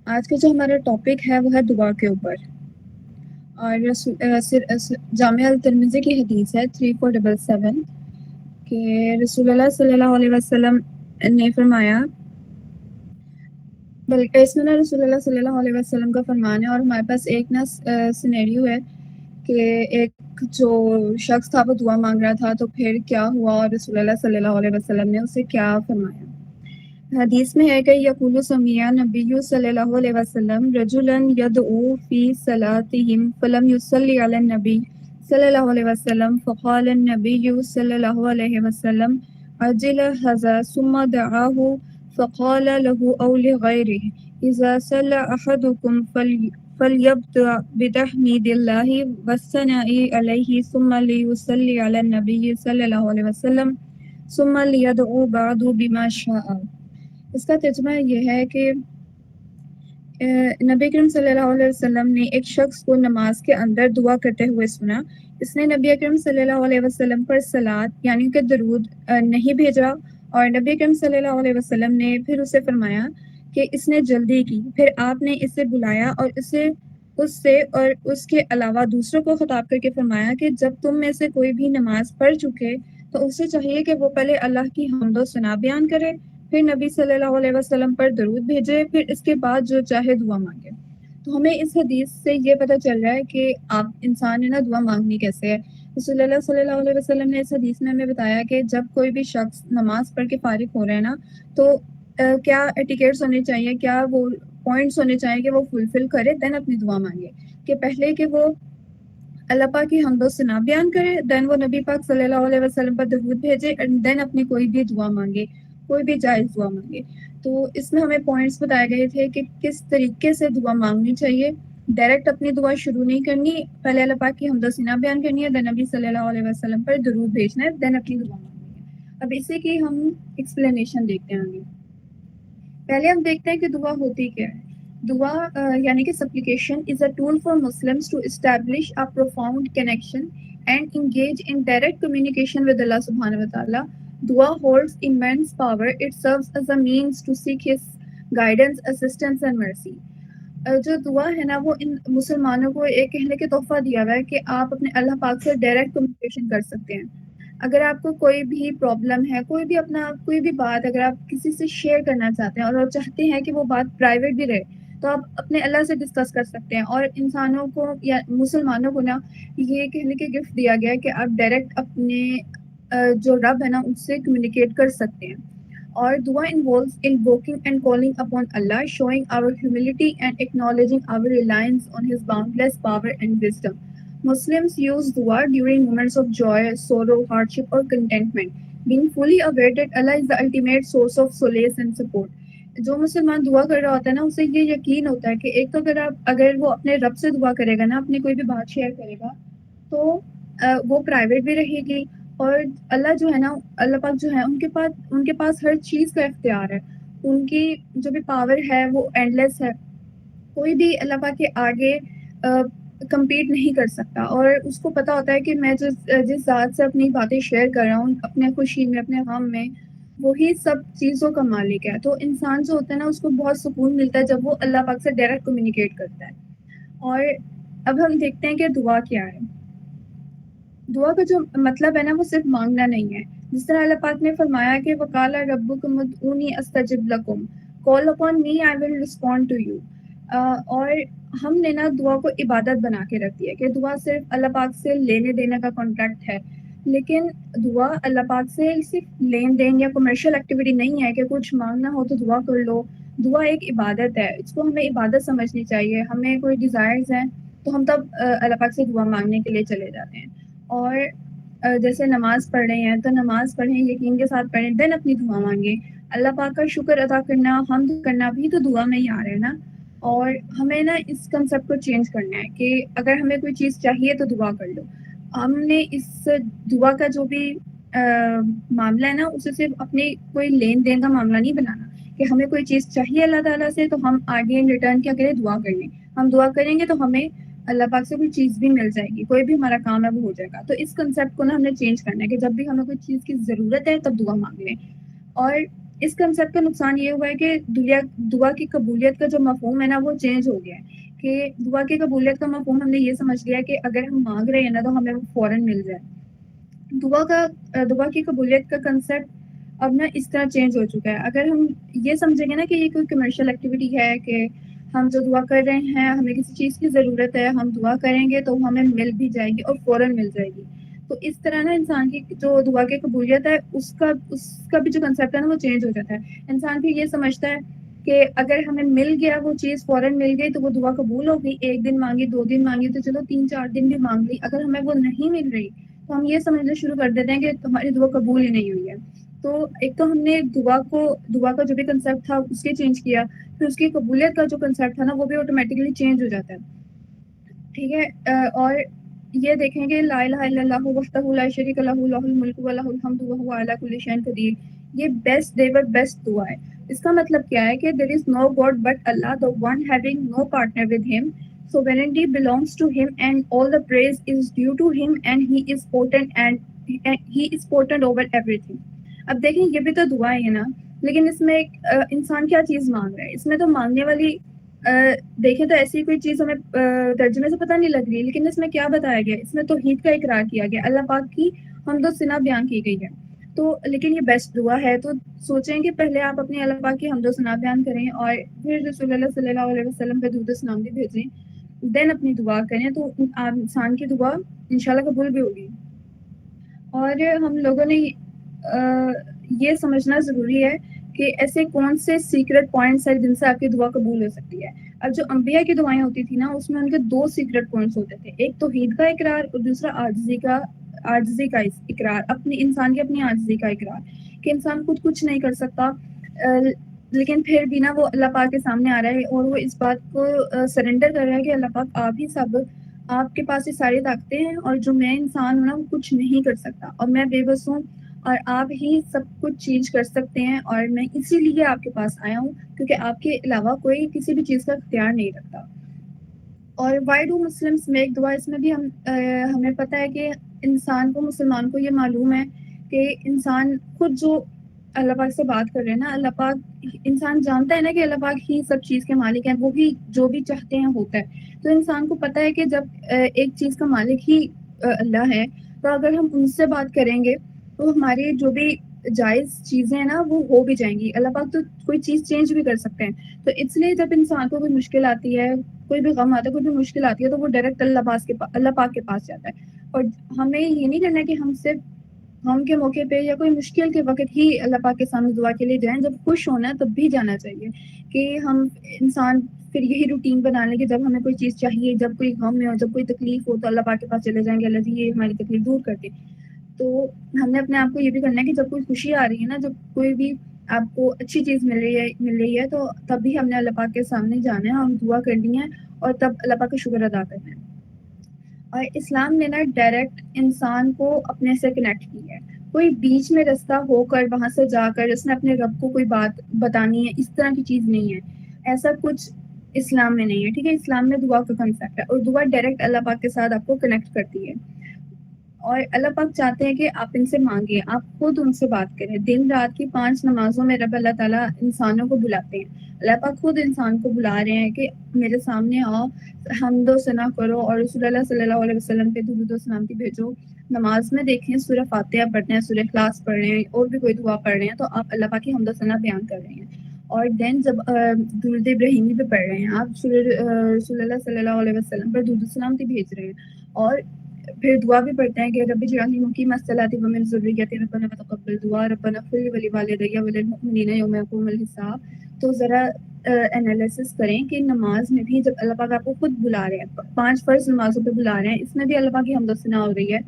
آج کا جو ہمارا ٹاپک ہے وہ ہے دعا کے اوپر، اور جامعہ الترمذی کی حدیث ہے 3477 کہ رسول اللہ صلی اللہ علیہ وسلم نے فرمایا، بلکہ اس میں نا رسول اللہ صلی اللہ علیہ وسلم کا فرمان ہے، اور ہمارے پاس ایک نا سینیریو ہے کہ ایک جو شخص تھا وہ دعا مانگ رہا تھا، تو پھر کیا ہوا اور رسول اللہ صلی اللہ علیہ وسلم نے اسے کیا فرمایا۔ حدیث میں ہے کہ یقول سمیع نبی صلی اللہ علیہ وسلم رجلا یدعو فی صلاتہم فلم یصلی علی النبی صلی اللہ علیہ وسلم فقال النبی صلی اللہ علیہ وسلم عجل ھذا ثم دعاه فقال له او لغیره اذا صلى احدکم فلیبدأ بتحمید اللہ والثناء علیہ ثم لیصلی علی النبی صلی اللہ علیہ وسلم ثم لیدعو بعد بما شاء۔ اس کا ترجمہ یہ ہے کہ نبی کریم صلی اللہ علیہ وسلم نے ایک شخص کو نماز کے اندر دعا کرتے ہوئے سنا۔ اس نے نبی کریم صلی اللہ علیہ وسلم پر صلات یعنی کہ درود نہیں بھیجا، اور نبی کریم صلی اللہ علیہ وسلم نے پھر اسے فرمایا کہ اس نے جلدی کی۔ پھر آپ نے اسے بلایا اور اس سے اور اس کے علاوہ دوسروں کو خطاب کر کے فرمایا کہ جب تم میں سے کوئی بھی نماز پڑھ چکے تو اسے چاہیے کہ وہ پہلے اللہ کی حمد و ثنا بیان کرے، پھر نبی صلی اللہ علیہ وسلم پر درود بھیجے، پھر اس کے بعد جو چاہے دعا مانگے۔ تو ہمیں اس حدیث سے یہ پتہ چل رہا ہے کہ آپ انسان نے نا دعا مانگنی کیسے ہے۔ رسول اللہ صلی اللہ علیہ وسلم نے اس حدیث میں ہمیں بتایا کہ جب کوئی بھی شخص نماز پڑھ کے فارغ ہو رہا ہے نا، تو کیا ایٹیکیٹس ہونے چاہیے، کیا وہ پوائنٹس ہونے چاہیے کہ وہ فلفل کرے، دین اپنی دعا مانگے، کہ پہلے کہ وہ اللہ پاک کی حمد و ثنا بیان کرے، دین وہ نبی پاک صلی اللہ علیہ وسلم پر درود بھیجے، اینڈ دین اپنی کوئی بھی دعا مانگے، کوئی بھی جائز دعا مانگے۔ تو اس میں ہمیں پوائنٹس بتائے گئے تھے کہ کس طریقے سے دعا مانگنی چاہیے۔ ڈائریکٹ اپنی دعا شروع نہیں کرنی، پہلے اللہ پاک کی حمد و ثنا بیان کرنی ہے، دین نبی صلی اللہ علیہ وسلم پر درود بھیجنا ہے، دین اپنی دعا مانگنی ہے۔ اب اسی کی ہم ایکسپلینیشن دیکھتے ہیں آگے۔ پہلے ہم دیکھتے ہیں کہ دعا ہوتی کیا ہے۔ دعا یعنی کہ supplication is a tool for Muslims to establish a profound connection and engage in direct communication with اللہ سبحانہ و تعالیٰ۔ دعا holds immense power. It serves as a means to seek his guidance, assistance and mercy. جو دعا ہے نا وہ ان مسلمانوں کو ایک کہنے کے تحفہ دیا ہوا ہے کہ آپ اپنے اللہ پاک سے ڈائریکٹ کمیونیکیشن کر سکتے ہیں۔ اگر آپ کو کوئی بھی پرابلم ہے، کوئی بھی بات اگر آپ کسی سے شیئر کرنا چاہتے ہیں اور آپ چاہتے ہیں کہ وہ بات پرائیویٹ بھی رہے، تو آپ اپنے اللہ سے ڈسکس کر سکتے ہیں۔ اور انسانوں کو یا مسلمانوں کو نا یہ کہنے کے گفٹ دیا گیا ہے کہ آپ ڈائریکٹ اپنے جو رب ہے نا اس سے کمیونیکیٹ کر سکتے ہیں۔ اور دعا involves invoking and calling upon Allah, showing our humility and acknowledging our reliance on His boundless power and wisdom. Muslims use dua during moments of joy, sorrow, hardship or contentment, being fully aware that Allah is the ultimate source of solace and support. جو مسلمان دعا کر رہا ہوتا ہے نا اسے یہ یقین ہوتا ہے کہ ایک تو اگر وہ اپنے رب سے دعا کرے گا نا، اپنی کوئی بھی بات شیئر کرے گا، تو وہ پرائیویٹ بھی رہے گی، اور اللہ جو ہے نا، اللہ پاک جو ہے ان کے پاس ہر چیز کا اختیار ہے، ان کی جو بھی پاور ہے وہ اینڈ لیس ہے، کوئی بھی اللہ پاک کے آگے کمپیٹ نہیں کر سکتا۔ اور اس کو پتہ ہوتا ہے کہ میں جس ذات سے اپنی باتیں شیئر کر رہا ہوں، اپنے خوشی میں، اپنے غم میں، وہی سب چیزوں کا مالک ہے۔ تو انسان جو ہوتا ہے نا اس کو بہت سکون ملتا ہے جب وہ اللہ پاک سے ڈائریکٹ کمیونیکیٹ کرتا ہے۔ اور اب ہم دیکھتے ہیں کہ دعا کیا ہے۔ دعا کا جو مطلب ہے نا وہ صرف مانگنا نہیں ہے، جس طرح اللہ پاک نے فرمایا کہ وَقَالَ رَبُّكُمْ ادْعُونِي أَسْتَجِبْ لَكُمْ، call upon me I will respond to you۔ اور ہم نے نا دعا کو عبادت بنا کے رکھ دیا کہ دعا صرف اللہ پاک سے لینے دینے کا کانٹریکٹ ہے، لیکن دعا اللہ پاک سے صرف لین دین یا کمرشل ایکٹیویٹی نہیں ہے کہ کچھ مانگنا ہو تو دعا کر لو۔ دعا ایک عبادت ہے، اس کو ہمیں عبادت سمجھنی چاہیے۔ ہمیں کوئی ڈیزائرز ہیں تو ہم تب اللہ پاک سے دعا مانگنے کے لیے چلے جاتے ہیں۔ اور جیسے نماز پڑھ رہے ہیں تو نماز پڑھیں، یقین کے ساتھ پڑھیں، دین اپنی دعا مانگیں۔ اللہ پاک کا شکر ادا کرنا، حمد کرنا بھی تو دعا میں ہی آ رہا ہے نا۔ اور ہمیں نا اس کنسیپٹ کو چینج کرنا ہے کہ اگر ہمیں کوئی چیز چاہیے تو دعا کر لو۔ ہم نے اس دعا کا جو بھی معاملہ ہے نا اسے صرف اپنے کوئی لین دین کا معاملہ نہیں بنانا کہ ہمیں کوئی چیز چاہیے اللہ تعالیٰ سے تو ہم آگے ان ریٹرن کیا کریں، دعا کر لیں۔ ہم دعا کریں گے تو ہمیں اللہ پاک سے کوئی چیز بھی مل جائے گی، کوئی بھی ہمارا کام ہے وہ ہو جائے گا۔ تو اس کنسیپٹ کو نا ہم نے چینج کرنا ہے کہ جب بھی ہمیں کوئی چیز کی ضرورت ہے تب دعا مانگ لیں۔ اور اس کنسیپٹ کا نقصان یہ ہوا ہے کہ دعا کی قبولیت کا جو مفہوم ہے نا وہ چینج ہو گیا ہے، کہ دعا کی قبولیت کا مفہوم ہم نے یہ سمجھ لیا کہ اگر ہم مانگ رہے ہیں نا تو ہمیں وہ فوراً مل جائے. دعا کی قبولیت کا کنسیپٹ اب نا اس طرح چینج ہو چکا ہے. اگر ہم یہ سمجھیں گے نا کہ یہ کوئی کمرشل ایکٹیویٹی ہے، کہ ہم جو دعا کر رہے ہیں ہمیں کسی چیز کی ضرورت ہے، ہم دعا کریں گے تو ہمیں مل بھی جائے گی اور فوراً مل جائے گی، تو اس طرح نا انسان کی جو دعا کی قبولیت ہے اس کا بھی جو کنسیپٹ ہے نا وہ چینج ہو جاتا ہے. انسان بھی یہ سمجھتا ہے کہ اگر ہمیں مل گیا وہ چیز فوراً مل گئی تو وہ دعا قبول ہو گئی. ایک دن مانگی، 2 دن مانگی، تو چلو 3-4 دن بھی مانگ لی، اگر ہمیں وہ نہیں مل رہی تو ہم یہ سمجھنا شروع کر دیتے ہیں کہ تمہاری دعا قبول ہی نہیں ہوئی ہے. تو ایک تو ہم نے دعا کا جو بھی کنسیپٹ تھا اس کے چینج کیا، پھر اس کی قبولیت کا جو کنسیپٹ تھا نا وہ بھی آٹومیٹکلی چینج ہو جاتا ہے. ٹھیک ہے. اور یہ دیکھیں گے لا الہ الا اللہ وحدہ لا شریک لہ لہ الملک و لہ الحمد وہو علی کل شیء قدیر، یہ بیسٹ ایور بیسٹ دعا ہے. اس کا مطلب کیا ہے کہ there is no God but Allah, the one having no partner with him. Sovereignty belongs to him and all the praise is due to him and he is potent over everything. اب دیکھیں یہ بھی تو دعا ہے نا، لیکن اس میں ایک انسان کیا چیز مانگ رہا ہے. اس میں تو مانگنے والی دیکھیں تو ایسی کوئی چیز ہمیں ترجمے سے پتہ نہیں لگ رہی، لیکن اس میں کیا بتایا گیا، اس میں توحید کا اقرار کیا گیا، اللہ پاک کی حمد و ثنا بیان کی گئی ہے. تو لیکن یہ بیسٹ دعا ہے، تو سوچیں کہ پہلے آپ اپنے اللہ پاک کی حمد و ثنا بیان کریں اور پھر رسول اللہ صلی اللہ علیہ وسلم پہ درود و سلام بھی بھیجیں، دین اپنی دعا کریں تو انسان کی دعا انشاءاللہ قبول بھی ہوگی. اور ہم لوگوں نے یہ سمجھنا ضروری ہے کہ ایسے کون سے سیکرٹ پوائنٹس ہیں جن سے آپ کی دعا قبول ہو سکتی ہے. اب جو انبیاء کی دعائیں ہوتی تھی نا اس میں ان کے 2 سیکرٹ پوائنٹس ہوتے تھے، ایک توحید کا اقرار اور دوسرا عاجزی کا اقرار، انسان کی اپنی عاجزی کا اقرار، کہ انسان خود کچھ نہیں کر سکتا لیکن پھر بھی نا وہ اللہ پاک کے سامنے آ رہا ہے اور وہ اس بات کو سرنڈر کر رہا ہے کہ اللہ پاک آپ ہی سب، آپ کے پاس یہ ساری طاقتیں ہیں اور جو میں انسان ہوں نا وہ کچھ نہیں کر سکتا اور میں بے بس ہوں اور آپ ہی سب کچھ چینج کر سکتے ہیں اور میں اسی لیے آپ کے پاس آیا ہوں کیونکہ آپ کے علاوہ کوئی کسی بھی چیز کا اختیار نہیں رکھتا. اور وائی ڈو مسلمس میک دعا، اس میں بھی ہمیں پتہ ہے کہ انسان کو، مسلمان کو یہ معلوم ہے کہ انسان خود جو اللہ پاک سے بات کر رہے ہیں نا، اللہ پاک، انسان جانتا ہے نا کہ اللہ پاک ہی سب چیز کے مالک ہیں، وہ بھی جو بھی چاہتے ہیں ہوتا ہے. تو انسان کو پتہ ہے کہ جب ایک چیز کا مالک ہی اللہ ہے تو اگر ہم ان سے بات کریں گے تو ہماری جو بھی جائز چیزیں ہیں نا وہ ہو بھی جائیں گی. اللہ پاک تو کوئی چیز چینج بھی کر سکتے ہیں. تو اس لیے جب انسان کو کوئی مشکل آتی ہے، کوئی بھی غم آتا ہے، کوئی بھی مشکل آتی ہے تو وہ ڈائریکٹ اللہ پاک کے پاس جاتا ہے. اور ہمیں یہ نہیں کرنا کہ ہم صرف غم کے موقع پہ یا کوئی مشکل کے وقت ہی اللہ پاک کے سامنے دعا کے لیے جائیں، جب خوش ہونا ہے تب بھی جانا چاہیے. کہ ہم انسان پھر یہی روٹین بنا لیں کہ جب ہمیں کوئی چیز چاہیے، جب کوئی غم میں ہو، جب کوئی تکلیف ہو تو اللہ پاک کے پاس چلے جائیں گے، اللہ جی یہ ہماری تکلیف دور کر دے. تو ہم نے اپنے آپ کو یہ بھی کرنا ہے کہ جب کوئی خوشی آ رہی ہے نا، جب کوئی بھی آپ کو اچھی چیز مل رہی ہے تو تب بھی ہم نے اللہ پاک کے سامنے جانا ہے اور دعا کرنی ہے اور تب اللہ پاک کا شکر ادا کرنا ہے. اور اسلام نے نا ڈائریکٹ انسان کو اپنے سے کنیکٹ کیا ہے. کوئی بیچ میں رستہ ہو کر وہاں سے جا کر اس نے اپنے رب کو کوئی بات بتانی ہے، اس طرح کی چیز نہیں ہے. ایسا کچھ اسلام میں نہیں ہے. ٹھیک ہے، اسلام میں دعا کا کنسیپٹ ہے اور دعا ڈائریکٹ اللہ پاک کے ساتھ آپ کو کنیکٹ کرتی ہے. اور اللہ پاک چاہتے ہیں کہ آپ ان سے مانگیں، آپ خود ان سے بات کریں. دن رات کی 5 نمازوں میں رب اللہ تعالیٰ انسانوں کو بلاتے ہیں. اللہ پاک خود انسان کو بلا رہے ہیں کہ میرے سامنے آؤ، حمد و ثنا کرو اور رسول اللہ صلی اللہ علیہ وسلم پہ درود و سلامتی بھیجو. نماز میں دیکھیں سورہ فاتحہ پڑھ رہے ہیں، سورہ اخلاص پڑھ رہے ہیں اور بھی کوئی دعا پڑھ رہے ہیں تو آپ اللہ پاک کی حمد و ثنا بیان کر رہے ہیں. اور دین جب درود ابراہیمی پہ پڑھ رہے ہیں آپ، رسول اللہ صلی اللہ علیہ وسلم پر درود و سلامتی بھیج رہے ہیں اور پھر دعا بھی پڑھتے ہیں کہ رب اجعلنی مقیم الصلاۃ ومن ذریتی ربنا وتقبل دعاء ربنا اغفر لی ولوالدی وللمؤمنین یوم یقوم الحساب. تو ذرا انالیسس کریں کہ نماز میں بھی جب اللہ پاک آپ کو خود بلا رہے ہیں، 5 فرض نمازوں پہ بلا رہے ہیں، اس میں بھی اللہ پاک کی حمد و ثنا ہو رہی ہے،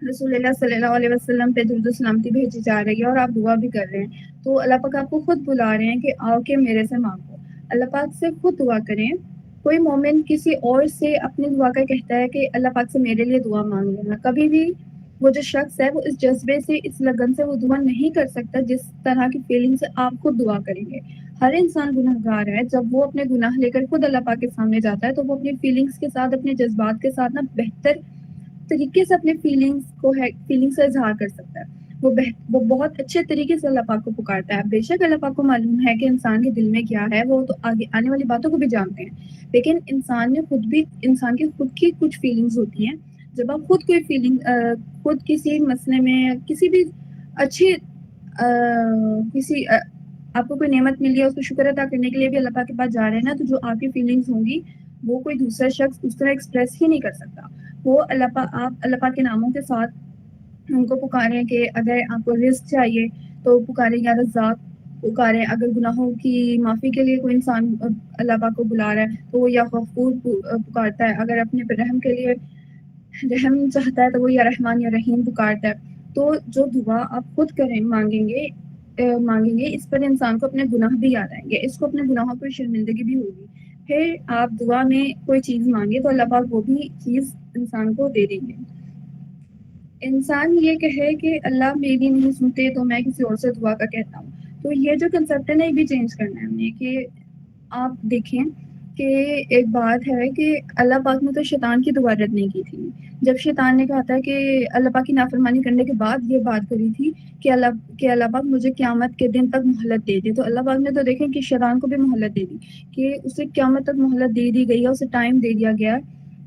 رسول اللہ صلی اللہ علیہ وسلم پہ درود و سلامتی بھیجی جا رہی ہے اور آپ دعا بھی کر رہے ہیں. تو اللہ پاک آپ کو خود بلا رہے ہیں کہ آؤ کہ میرے سے مانگو. اللہ پاک سے خود دعا کریں. کوئی مومن کسی اور سے اپنی دعا کا کہتا ہے کہ اللہ پاک سے میرے لیے دعا مانگ لینا، کبھی بھی وہ جو شخص ہے وہ اس جذبے سے، اس لگن سے وہ دعا نہیں کر سکتا جس طرح کی فیلنگ سے آپ خود دعا کریں گے. ہر انسان گناہ گار ہے. جب وہ اپنے گناہ لے کر خود اللہ پاک کے سامنے جاتا ہے تو وہ اپنی فیلنگز کے ساتھ، اپنے جذبات کے ساتھ نا بہتر طریقے سے اپنے فیلنگز کا اظہار کر سکتا ہے. وہ بہت اچھے طریقے سے اللہ پاک کو پکارتا ہے. بے شک اللہ پاک کو معلوم ہے کہ انسان کے دل میں کیا ہے، وہ تو آگے آنے والی باتوں کو بھی جانتے ہیں، لیکن انسان کی خود کی کچھ فیلنگز ہوتی ہیں. جب آپ خود کوئی خود کسی مسئلے میں کسی بھی اچھی کسی آپ کو کوئی نعمت ملی ہے، اس کو شکر ادا کرنے کے لیے بھی اللہ پاک کے پاس جا رہے ہیں نا، تو جو آپ کی فیلنگز ہوں گی وہ کوئی دوسرا شخص اس طرح ایکسپریس ہی نہیں کر سکتا. وہ آپ اللہ پاک کے ناموں کے ساتھ ان کو پکاریں کہ اگر آپ کو رزق چاہیے تو پکاریں یا رزاق پکاریں. اگر گناہوں کی معافی کے لیے کوئی انسان اللہ پاک کو بلا رہا ہے تو وہ یا غفور پکارتا ہے. اگر اپنے رحم کے لیے رحم چاہتا ہے تو وہ یا رحمان یا رحیم پکارتا ہے. تو جو دعا آپ خود مانگیں گے اس پر انسان کو اپنے گناہ بھی یاد آئیں گے، اس کو اپنے گناہوں پر شرمندگی بھی ہوگی. پھر آپ دعا میں کوئی چیز مانگے تو اللہ پاک وہ بھی چیز انسان کو دے دیں گے. انسان یہ کہے کہ اللہ میری نہیں سنتے تو میں کسی اور سے دعا کا کہتا ہوں. تو یہ جو کنسیپٹ ہے نا، یہ بھی چینج کرنا ہے ہم نے. کہ آپ دیکھیں کہ ایک بات ہے کہ اللہ پاک نے تو شیطان کی دعا رد نہیں کی تھی. جب شیطان نے کہا تھا کہ اللہ پاک کی نافرمانی کرنے کے بعد یہ بات کری تھی کہ اللہ پاک مجھے قیامت کے دن تک مہلت دے دی، تو اللہ پاک نے تو دیکھیں کہ شیطان کو بھی مہلت دے دی، کہ اسے قیامت تک مہلت دے دی گئی ہے، اسے ٹائم دے دیا گیا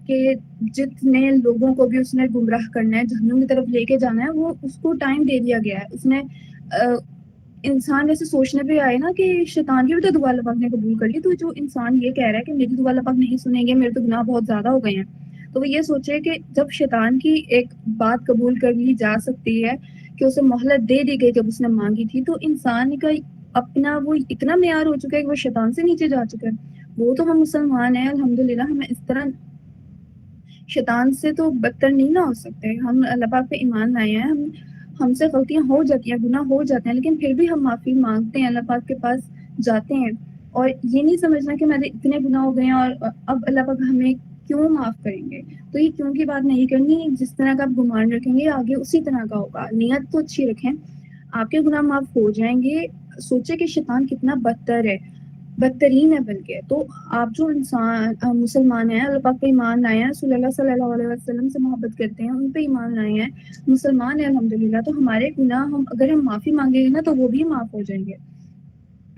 کہ جتنے لوگوں کو بھی اس نے گمراہ کرنا ہے، جہنم کی طرف لے کے جانا ہے، وہ اس کو ٹائم دے دیا گیا ہے. اس نے انسان ایسے سوچنے پہ آئے نا کہ شیطان کی بھی تو دعا اللہ پاک نے قبول کر لی. تو جو انسان یہ کہہ رہا ہے کہ میری دعا اللہ پاک نہیں سنیں گے، میرے تو گناہ بہت زیادہ ہو گئے ہیں، تو وہ یہ سوچے کہ جب شیطان کی ایک بات قبول کر لی جا سکتی ہے کہ اسے مہلت دے دی گئی جب اس نے مانگی تھی، تو انسان کا اپنا وہ اتنا معیار ہو چکا ہے کہ وہ شیطان سے نیچے جا چکا ہے. وہ تو ہم مسلمان ہیں الحمدللہ، ہمیں اس طرح شیطان سے تو بدتر نہیں نہ ہو سکتے. ہم اللہ پاک پہ ایمان لائے ہیں، ہم سے غلطیاں ہو جاتی ہیں، گناہ ہو جاتے ہیں، لیکن پھر بھی ہم معافی مانگتے ہیں، اللہ پاک کے پاس جاتے ہیں. اور یہ نہیں سمجھنا کہ میرے اتنے گناہ ہو گئے ہیں اور اب اللہ پاک ہمیں کیوں معاف کریں گے. تو یہ کیوں کی بات نہیں کرنی. جس طرح کا آپ گمان رکھیں گے آگے اسی طرح کا ہوگا. نیت تو اچھی رکھیں، آپ کے گناہ معاف ہو جائیں گے. سوچے کہ شیطان کتنا بدترین ہے بلکہ. تو آپ جو انسان مسلمان ہیں، اللہ پاک پہ ایمان لائے ہیں، رسول اللہ صلی اللہ علیہ وسلم سے محبت کرتے ہیں، ان پہ ایمان لائے ہیں، مسلمان ہیں الحمدللہ، تو ہمارے گناہ اگر ہم معافی مانگیں گے نا تو وہ بھی معاف ہو جائیں گے.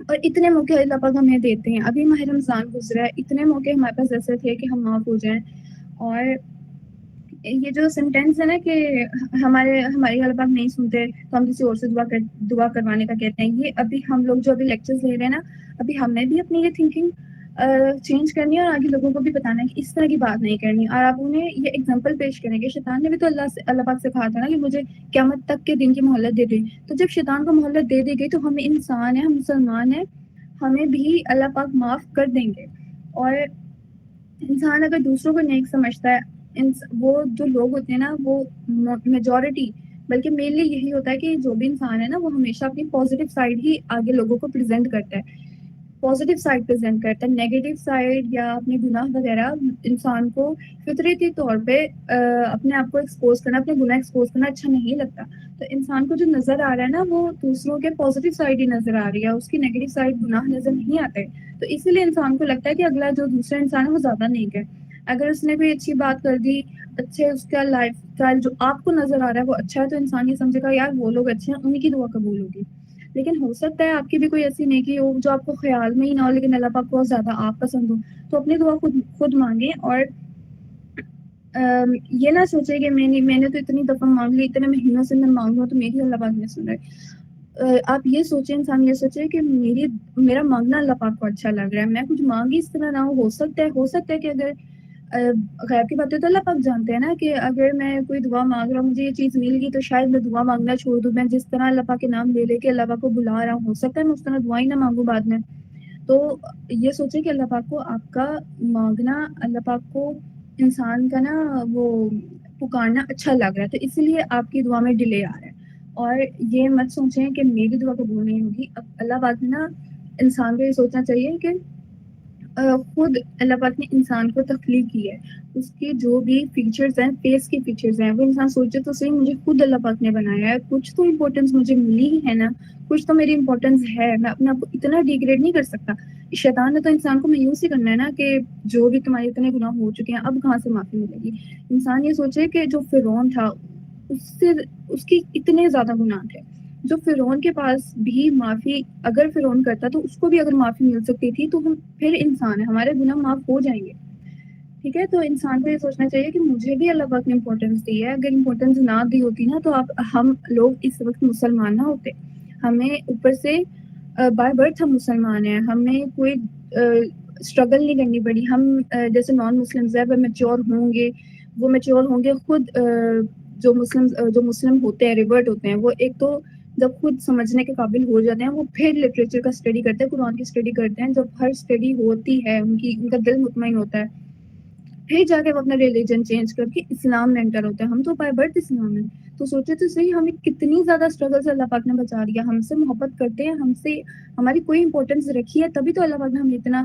اور اتنے موقع اللہ پاک ہمیں دیتے ہیں. ابھی ماہ رمضان گزرا ہے، اتنے موقع ہمارے پاس ایسے تھے کہ ہم معاف ہو جائیں. اور یہ جو سینٹینس ہے نا کہ ہماری اللہ پاک نہیں سنتے تو ہم کسی اور سے دعا کروانے کا کہتے ہیں، یہ ابھی ہم لوگ جو ابھی لیکچرز لے رہے ہیں نا، ابھی ہم نے بھی اپنی یہ تھنکنگ چینج کرنی ہے اور آگے لوگوں کو بھی بتانا ہے کہ اس طرح کی بات نہیں کرنی. اور آپ انہیں یہ ایگزامپل پیش کریں گے. شیطان نے بھی تو اللہ پاک سے کہا تھا نا کہ مجھے قیامت تک کے دن کی مہلت دے دیں. تو جب شیطان کو مہلت دے دی گئی تو ہم انسان ہیں، ہم مسلمان ہیں، ہمیں بھی اللہ پاک معاف کر دیں گے. اور انسان اگر دوسروں کو نیک سمجھتا ہے، وہ جو لوگ ہوتے ہیں نا، وہ میجورٹی بلکہ مینلی یہی ہوتا ہے کہ جو بھی انسان ہے نا، وہ ہمیشہ اپنی پازیٹیو سائڈ ہی آگے لوگوں کو پریزنٹ کرتا ہے، پازیٹیو سائڈ پریزنٹ کرتا ہے. نیگیٹو سائڈ یا اپنے گناہ وغیرہ انسان کو فطرتی طور پہ اپنے آپ کو ایکسپوز کرنا، اپنے گناہ ایکسپوز کرنا اچھا نہیں لگتا. تو انسان کو جو نظر آ رہا ہے نا، وہ دوسروں کے پازیٹیو سائڈ ہی نظر آ رہی ہے، اس کی نیگیٹو سائڈ گناہ نظر نہیں آتے. تو اسی لیے انسان کو لگتا ہے کہ اگلا جو دوسرا انسان ہے وہ زیادہ نیک ہے. اگر اس نے کوئی اچھی بات کر دی، اچھے اس کا لائف اسٹائل جو آپ کو نظر آ رہا ہے وہ اچھا ہے، تو انسان یہ سمجھے گا یار وہ لوگ اچھے ہیں، انہیں کی دعا قبول ہوگی. لیکن ہو سکتا ہے آپ کی بھی کوئی ایسی نیکی ہو جو آپ کو خیال میں ہی نہ ہو، لیکن اللہ پاک کو بہت زیادہ آپ پسند ہو. تو اپنی دعا خود مانگیں. اور یہ نہ سوچے کہ میں نے تو اتنی دفعہ مانگ لی، اتنے مہینوں سے میں مانگ رہا ہوں تو میری اللہ پاک نے سن رہا ہے. آپ یہ سوچیں، انسان یہ سوچے کہ میرا مانگنا اللہ پاک کو اچھا لگ رہا ہے، میں کچھ مانگی اس طرح نہ ہو سکتا ہے کہ اگر غیب کی باتیں تو اللہ پاک جانتے ہیں نا، کہ اگر میں کوئی دعا مانگ رہا ہوں، مجھے یہ چیز مل گئی تو شاید میں دعا مانگنا چھوڑ دوں. میں جس طرح اللہ پاک کے نام لے کے اللہ پاک کو بلا رہا ہوں، ہو سکتا ہے میں اس طرح دعا ہی نہ مانگوں بعد میں. تو یہ سوچے کہ اللہ پاک کو آپ کا مانگنا، اللہ پاک کو انسان کا نا وہ پکارنا اچھا لگ رہا ہے، تو اسی لیے آپ کی دعا میں ڈیلے آ رہا ہے. اور یہ مت سوچیں کہ میری دعا قبول نہیں ہوگی. اللہ پاک نے نا انسان کو یہ سوچنا چاہیے کہ خود اللہ پاک نے انسان کو تخلیق کی ہے، اس کے جو بھی فیچرز ہیں، فیس کے فیچرز ہیں، وہ انسان سوچے تو صحیح مجھے خود اللہ پاک نے بنایا ہے، کچھ تو امپورٹنس مجھے ملی ہی ہے نا، کچھ تو میری امپورٹنس ہے. میں اپنے آپ کو اتنا ڈیگریڈ نہیں کر سکتا. شیطان نے تو انسان کو مایوس ہی کرنا ہے نا، کہ جو بھی تمہارے اتنے گناہ ہو چکے ہیں اب کہاں سے معافی ملے گی. انسان یہ سوچے کہ جو فرعون تھا اس سے اس کی اتنے زیادہ گناہ تھے جو فرعون کے پاس بھی معافی اگر فرعون کرتا تو اس کو بھی اگر معافی مل سکتی تھی تو ہم پھر انسان ہے، ہمارے گناہ معاف ہو جائیں گے. ٹھیک ہے، تو انسان کو یہ سوچنا چاہیے کہ مجھے بھی اللہ پاک نے امپورٹینس دی ہے، اگر امپورٹینس نہ دی ہوتی نا تو ہم لوگ اس وقت مسلمان نہ ہوتے. ہمیں اوپر سے بائی برتھ ہم مسلمان ہیں، ہمیں کوئی اسٹرگل نہیں کرنی پڑی. ہم جیسے نان مسلمز ہیں وہ میچور ہوں گے خود. جو مسلم ہوتے ہیں ریورٹ ہوتے ہیں، وہ ایک تو جب خود سمجھنے کے قابل ہو جاتے ہیں وہ پھر لٹریچر کا اسٹڈی کرتے ہیں، قرآن کی اسٹڈی کرتے ہیں. جب ہر اسٹڈی ہوتی ہے ان کا دل مطمئن ہوتا ہے پھر جا کے وہ اپنا ریلیجن چینج کر کے اسلام میں انٹر ہوتا ہے. ہم تو بائی برتھ اسلام ہیں. تو سوچے تو صحیح، ہمیں کتنی زیادہ اسٹرگل سے اللہ پاک نے بچا دیا. ہم سے محبت کرتے ہیں، ہم سے ہماری کوئی امپورٹینس رکھی ہے، تبھی تو اللہ پاک نے ہمیں اتنا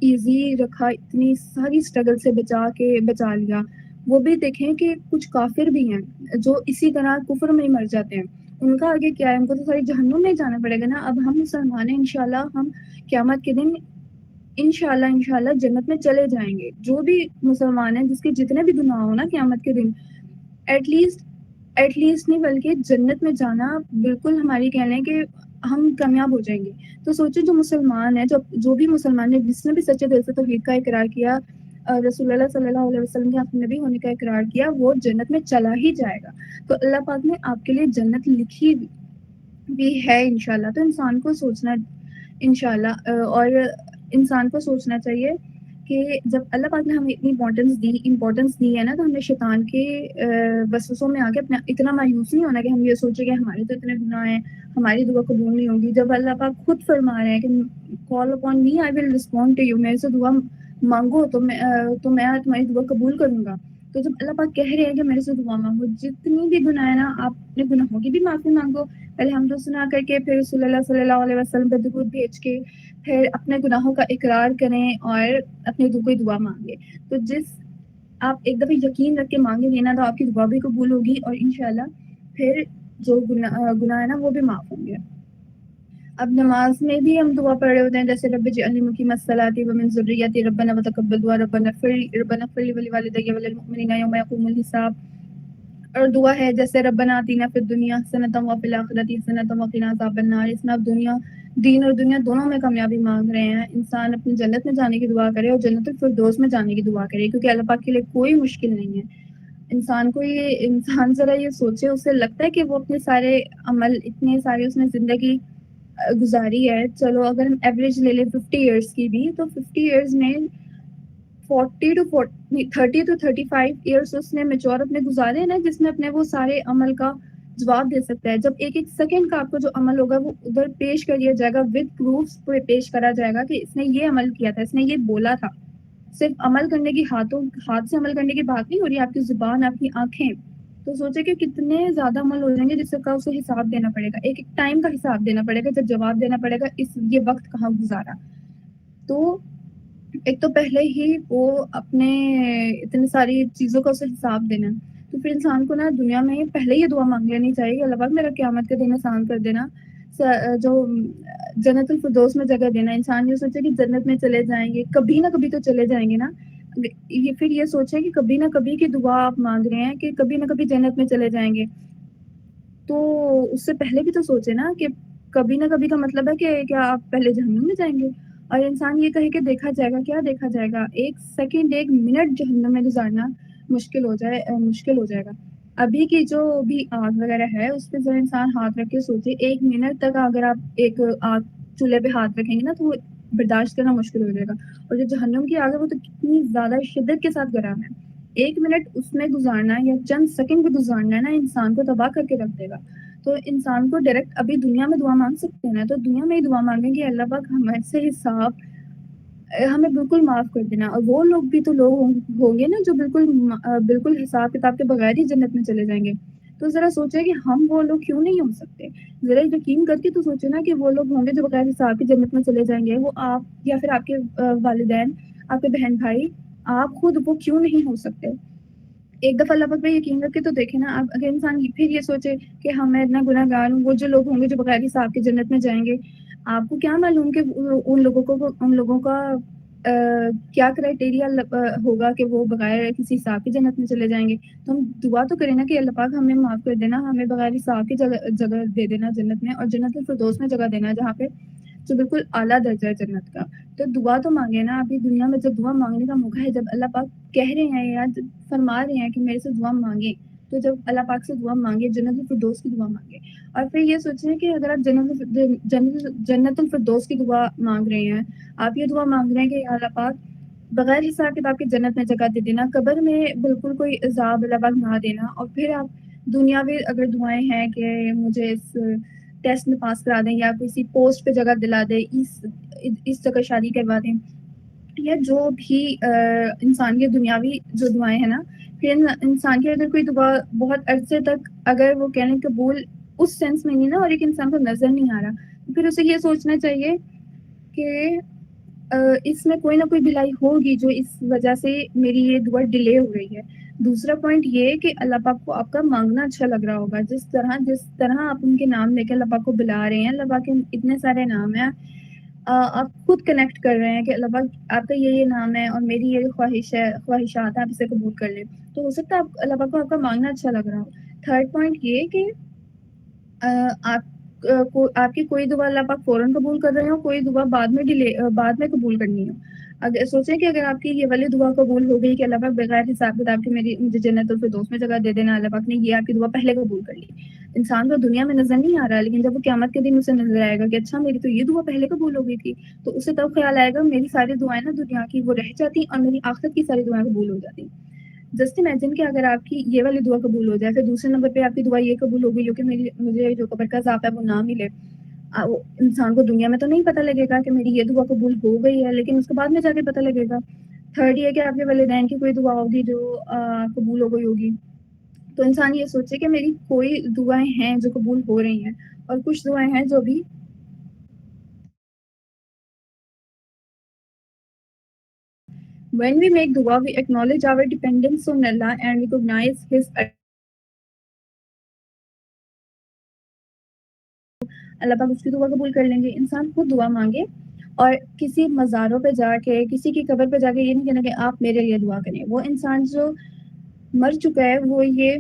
ایزی رکھا، اتنی ساری اسٹرگل سے بچا لیا. وہ بھی دیکھیں کہ کچھ کافر بھی ہیں جو اسی طرح کفر میں ہی مر جاتے ہیں. ان کا آگے کیا ہے؟ ان کو تو ساری جہنم میں جانا پڑے گا نا. اب ہم مسلمان ہیں، انشاءاللہ ہم قیامت کے دن انشاءاللہ جنت میں چلے جائیں گے. جو بھی مسلمان ہیں جس کے جتنے بھی گناہ ہو نا قیامت کے دن ایٹ لیسٹ نہیں بلکہ جنت میں جانا بالکل ہماری کہہ لیں کہ ہم کامیاب ہو جائیں گے. تو سوچو جو مسلمان ہے، جو بھی مسلمان ہے جس نے بھی سچے دل سے توحید کا اقرار کیا، رسول اللہ صلی اللہ علیہ وسلم کے اپنے نبی ہونے کا اقرار کیا، وہ جنت میں چلا ہی جائے گا. تو اللہ پاک نے آپ کے لیے جنت لکھی بھی ہے انشاءاللہ. تو انسان کو سوچنا انشاءاللہ اور انسان کو سوچنا چاہیے کہ جب اللہ پاک نے ہمیں اتنی امپورٹنس دی ہے نا، تو ہم نے شیطان کے وسوسوں میں آ کے اپنا اتنا مایوس نہیں ہونا کہ ہم یہ سوچیں کہ ہمارے تو اتنے گناہ ہیں، ہماری دعا قبول نہیں ہوگی. جب اللہ پاک خود فرما رہے ہیں کہ call upon me I will respond to you, میرے سے دعا مانگو تو میں تمہاری دعا قبول کروں گا. تو جب اللہ پاک کہہ رہے ہیں کہ میرے سے دعا مانگو، جتنی بھی گناہ ہے نا آپ اپنے گناہوں کی بھی معافی مانگو، الحمد سنا کر کے، پھر رسول اللہ صلی اللہ علیہ وسلم پہ درود بھیج کے، پھر اپنے گناہوں کا اقرار کریں اور اپنے کوئی دعا مانگے. تو آپ ایک دفعہ یقین رکھ کے مانگیں گے نا تو آپ کی دعا بھی قبول ہوگی اور انشاءاللہ پھر جو گناہ ہے نا وہ بھی معاف ہوں گے. اب نماز میں بھی ہم دعا پڑھ رہے ہوتے ہیں جیسے رب اجعلنی مقیم الصلاۃ ومن ذریتی ربنا وتقبل دعا ربنا اغفر لی ولوالدی وللمؤمنین یوم یقوم الحساب. اور دعا ہے جیسے ربنا آتینا فی الدنیا حسنۃ وفی الآخرۃ حسنۃ وقنا عذاب النار. اس میں اب دین اور دنیا دونوں میں کامیابی مانگ رہے ہیں. انسان اپنی جنت میں جانے کی دعا کرے اور جنت الفردوس میں جانے کی دعا کرے، کیونکہ اللہ پاک کے لیے کوئی مشکل نہیں ہے. انسان ذرا یہ سوچے، اسے لگتا ہے کہ وہ اپنے سارے عمل اتنے سارے اس نے زندگی گزاری ہے. چلو اگر ہم ایوریج لے لیں 50 ایئرس کی بھی، تو 50 ایئرس میں 30 to 35 ایئرس اس نے میچور اپنے گزارے ہیں نا، جس میں اپنے وہ سارے عمل کا جواب دے سکتا ہے. جب ایک سیکنڈ کا آپ کو جو عمل ہوگا وہ ادھر پیش کر دیا جائے گا، ود پروفس پیش کرا جائے گا کہ اس نے یہ عمل کیا تھا، اس نے یہ بولا تھا. صرف عمل کرنے کی ہاتھ سے عمل کرنے کی بات نہیں ہو رہی، آپ کی زبان، آپ کی آنکھیں. تو سوچے کہ کتنے زیادہ عمل ہو جائیں گے جس کا اسے حساب دینا پڑے گا، ایک ٹائم کا حساب دینا پڑے گا، جب جواب دینا پڑے گا یہ وقت کہاں گزارا. تو ایک تو پہلے ہی وہ اپنے اتنی ساری چیزوں کا اسے حساب دینا. تو پھر انسان کو نا دنیا میں پہلے یہ دعا مانگ لینی چاہیے کہ اللہ پاک میرا قیامت کے دن آسان کر دینا، جو جنت الفردوس میں جگہ دینا. انسان یہ سوچے کہ جنت میں چلے جائیں گے، کبھی نہ کبھی تو چلے جائیں گے نا. پھر یہ سوچے کہ کبھی نہ کبھی کی دعا آپ مانگ رہے ہیں کہ کبھی نہ کبھی جنت میں چلے جائیں گے. تو اس سے پہلے بھی تو سوچے نا کہ کبھی نہ کبھی کا مطلب ہے کہ کیا آپ پہلے جہنم میں جائیں گے. اور انسان یہ کہے کہ دیکھا جائے گا، کیا دیکھا جائے گا؟ ایک سیکنڈ، ایک منٹ جہنم میں گزارنا مشکل ہو جائے گا. ابھی کی جو بھی آگ وغیرہ ہے اس پہ ذرا انسان ہاتھ رکھ کے سوچے، ایک منٹ تک اگر آپ ایک آگ چولہے پہ ہاتھ رکھیں گے نا تو وہ برداشت کرنا مشکل ہو جائے گا. اور جو جہنم کی آگ ہے وہ تو کتنی زیادہ شدت کے ساتھ گرم ہے. ایک منٹ اس میں گزارنا یا چند سیکنڈ بھی گزارنا ہے نا انسان کو تباہ کر کے رکھ دے گا. تو انسان کو ڈائریکٹ ابھی دنیا میں دعا مانگ سکتے ہیں نا، تو دنیا میں ہی دعا مانگیں کہ اللہ پاک ہمارے سے حساب ہمیں بالکل معاف کر دینا. اور وہ لوگ بھی تو لوگ ہوں گے نا جو بالکل حساب کتاب کے بغیر ہی جنت میں چلے جائیں گے. تو ذرا سوچے کہ ہم وہ لوگ کیوں نہیں ہو سکتے. ذرا یقین کر کے تو سوچے نا کہ وہ لوگ ہوں گے جو بغیر حساب کی جنت میں چلے جائیں گے. وہ آپ یا پھر آپ کے والدین، آپ کے بہن بھائی، آپ خود وہ کیوں نہیں ہو سکتے. ایک دفعہ اللہ پاک پہ یقین رکھ کے تو دیکھیں نا. اب اگر انسان پھر یہ سوچے کہ میں اتنا گناہ گار ہوں، وہ جو لوگ ہوں گے جو بغیر حساب کے جنت میں جائیں گے، آپ کو کیا معلوم کہ ان لوگوں کا کیا کرائٹیریا ہوگا کہ وہ بغیر کسی حساب کی جنت میں چلے جائیں گے. تو ہم دعا تو کریں نا کہ اللہ پاک ہمیں معاف کر دینا, ہمیں بغیر حساب کی جگہ دے دینا جنت میں, اور جنت الفردوس میں جگہ دینا جہاں پہ جو بالکل اعلیٰ درجہ ہے جنت کا. تو دعا تو مانگے نا. ابھی دنیا میں جب دعا مانگنے کا موقع ہے, جب اللہ پاک کہہ رہے ہیں یا فرما رہے ہیں کہ میرے سے دعا مانگیں, تو جب اللہ پاک سے دعا مانگے, جنت الفردوس کی دعا مانگے. اور پھر یہ سوچیں کہ اگر آپ جنت الفردوس کی دعا مانگ رہے ہیں, آپ یہ دعا مانگ رہے ہیں کہ یا اللہ پاک بغیر حساب کتاب کے جنت میں جگہ دے دینا, قبر میں بالکل کوئی عذاب اللہ پاک نہ دینا. اور پھر آپ دنیاوی اگر دعائیں ہیں کہ مجھے اس ٹیسٹ میں پاس کرا دیں, یا کسی پوسٹ پہ جگہ دلا دیں, اس جگہ شادی کروا دیں, یا جو بھی انسان کی دنیاوی جو دعائیں ہیں نا, پھر انسان کی اگر کوئی دعا بہت عرصے تک اگر وہ کہنے قبول اس سینس میں نہیں نا, اور ایک انسان کو نظر نہیں آ رہا, تو پھر اسے یہ سوچنا چاہیے کہ اس میں کوئی نہ کوئی بھلائی ہوگی جو اس وجہ سے میری یہ دعا ڈیلے ہو رہی ہے. دوسرا پوائنٹ یہ کہ اللہ پاک کو آپ کا مانگنا اچھا لگ رہا ہوگا. جس طرح آپ ان کے نام لے کے اللہ پاک کو بلا رہے ہیں, اللہ پاک کے اتنے سارے نام ہیں, آپ خود کنیکٹ کر رہے ہیں کہ اللہ پاک آپ کا یہ نام ہے اور میری یہ خواہشات ہیں, آپ اسے قبول کر لیں. تو ہو سکتا ہے اللہ پاک کو آپ کا مانگنا اچھا لگ رہا ہو. تھرڈ پوائنٹ یہ کہ آپ کی کوئی دعا اللہ پاک فوراً قبول کر رہے ہو, کوئی دعا بعد میں قبول کرنی ہو. اگر سوچیں کہ اگر آپ کی یہ والی دعا قبول ہو گئی کہ اللہ پاک بغیر حساب کتاب کے مجھے جنت الفردوس میں جگہ دے دینا, اللہ پاک نے یہ آپ کی دعا پہلے قبول کر لی. انسان کو دنیا میں نظر نہیں آ رہا, لیکن جب وہ قیامت کے دن اسے نظر آئے گا کہ اچھا میری تو یہ دعا پہلے قبول ہو گئی تھی, تو اسے تب خیال آئے گا میری ساری دعائیں نا دنیا کی وہ رہ جاتی اور میری آخرت کی ساری دعائیں قبول ہو جاتی. جسٹ امیجن کہ اگر آپ کی یہ والی دعا قبول ہو جائے, پھر دوسرے نمبر پہ آپ کی دعا یہ قبول ہو گئی کہ مجھے جو قبر کا عذاب ہے وہ نہ ملے. انسان کو دنیا میں تو نہیں پتہ لگے گا کہ میری یہ دعا قبول ہو گئی ہے, لیکن اس کے بعد میں جا کے پتہ لگے گا. تھرڈ یہ کہ آپ کے والدین کی کوئی دعا ہوگی جو قبول ہو گئی ہوگی. تو انسان یہ سوچے کہ میری کوئی دعائیں ہیں جو قبول ہو رہی ہیں, اور کچھ دعائیں ہیں جو بھی when we make dua we acknowledge our dependence on Allah and recognize his اللہ پاک اس کی دعا قبول کر لیں گے. انسان خود دعا مانگے, اور کسی مزاروں پہ جا کے کسی کی قبر پہ جا کے یہ نہیں کہنا کہ آپ میرے لیے دعا کریں. وہ انسان جو مر چکا ہے, وہ یہ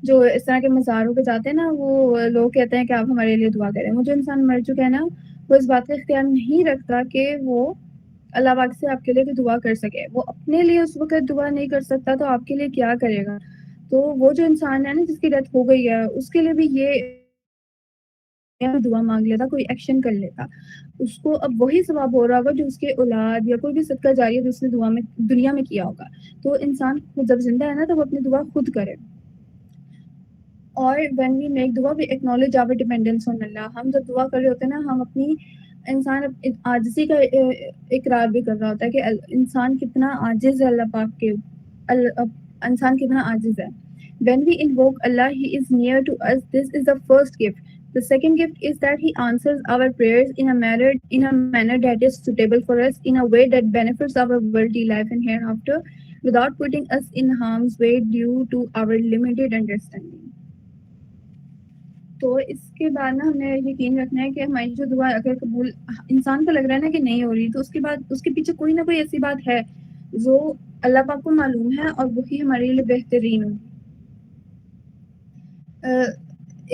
جو اس طرح کے مزاروں پہ جاتے ہیں نا, وہ لوگ کہتے ہیں کہ آپ ہمارے لیے دعا کریں. وہ جو انسان مر چکا ہے نا, وہ اس بات کا اختیار نہیں رکھتا کہ وہ اللہ پاک سے آپ کے لیے دعا کر سکے. وہ اپنے لیے اس وقت دعا نہیں کر سکتا, تو آپ کے لیے کیا کرے گا. تو وہ جو انسان ہے نا جس کی ڈیتھ ہو گئی ہے, اس کے لیے بھی یہ دعا مانگ لیتا, کوئی ایکشن کر لیتا, اس کو اب وہی ثواب ہو رہا ہوگا جو اس کے اولاد یا کوئی بھی صدقہ جاریہ جو اس نے دنیا میں کیا ہوگا. تو انسان جب زندہ ہے نا تو وہ اپنی دعا خود کرے. اور when we make dua we acknowledge our dependence on Allah. ہم جب دعا کر رہے ہوتے ہیں نا, ہم اپنی انسان عاجزی کا اقرار بھی کر رہا ہوتا ہے کہ انسان کتنا عاجز ہے اللہ پاک کے, انسان کتنا عاجز ہے. When we invoke Allah, He is near to us. This is the first gift. The second gift is that He answers our prayers in a manner that is suitable for us, in a way that benefits our worldly life and hereafter, without putting us in harm's way due to our limited understanding. تو اس کے بعد نا ہمیں یقین رکھنا ہے کہ ہماری جو دعا اگر قبول انسان کو لگ رہا ہے نا کہ نہیں ہو رہی, تو اس کے بعد اس کے پیچھے کوئی نہ کوئی ایسی بات ہے جو اللہ پاک کو معلوم ہے, اور وہی ہمارے لیے بہترین ہوگی.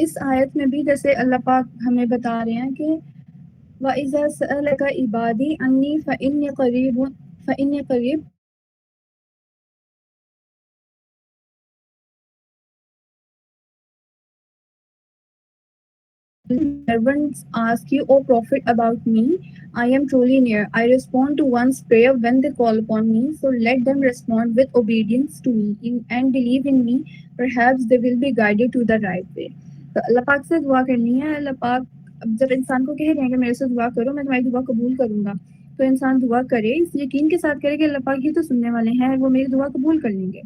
اس آیت میں بھی جیسے اللہ پاک ہمیں بتا رہے ہیں کہ وَإِذَا سَأَلَكَ عِبَادِي عَنِّي فَإِنِّي قَرِيبٌ servants ask you, O Prophet, about me, I am truly near. I respond to one's prayer when they call upon me. So let them respond with obedience to me and believe in me. Perhaps they will be guided to the right way. تو اللہ پاک سے دعا کرنی ہے. اللہ پاک جب انسان کو کہہ رہے ہیں کہ میرے سے دعا کرو, میں تمہاری دعا قبول کروں گا, تو انسان دعا کرے اس یقین کے ساتھ کرے کہ اللہ پاک یہ تو سننے والے ہیں, وہ میری دعا قبول کر لیں گے.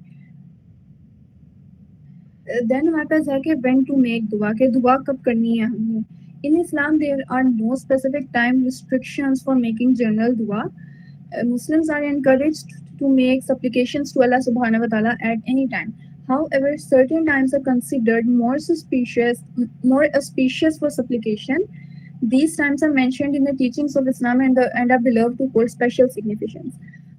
دین ہمارے پاس ہے کہ when to make دعا, کہ دعا کب کرنی ہے ہم نے. In Islam there are no specific time restrictions for making general dua. Muslims are encouraged to make supplications to Allah subhanahu wa ta'ala at any time. However, certain times are considered more auspicious for supplication. These times are mentioned in the teachings of Islam and are believed to hold special significance.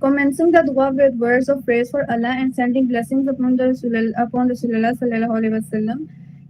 Commencing the dua with words of praise for Allah and sending blessings upon Rasulullah sallallahu alaihi wasallam,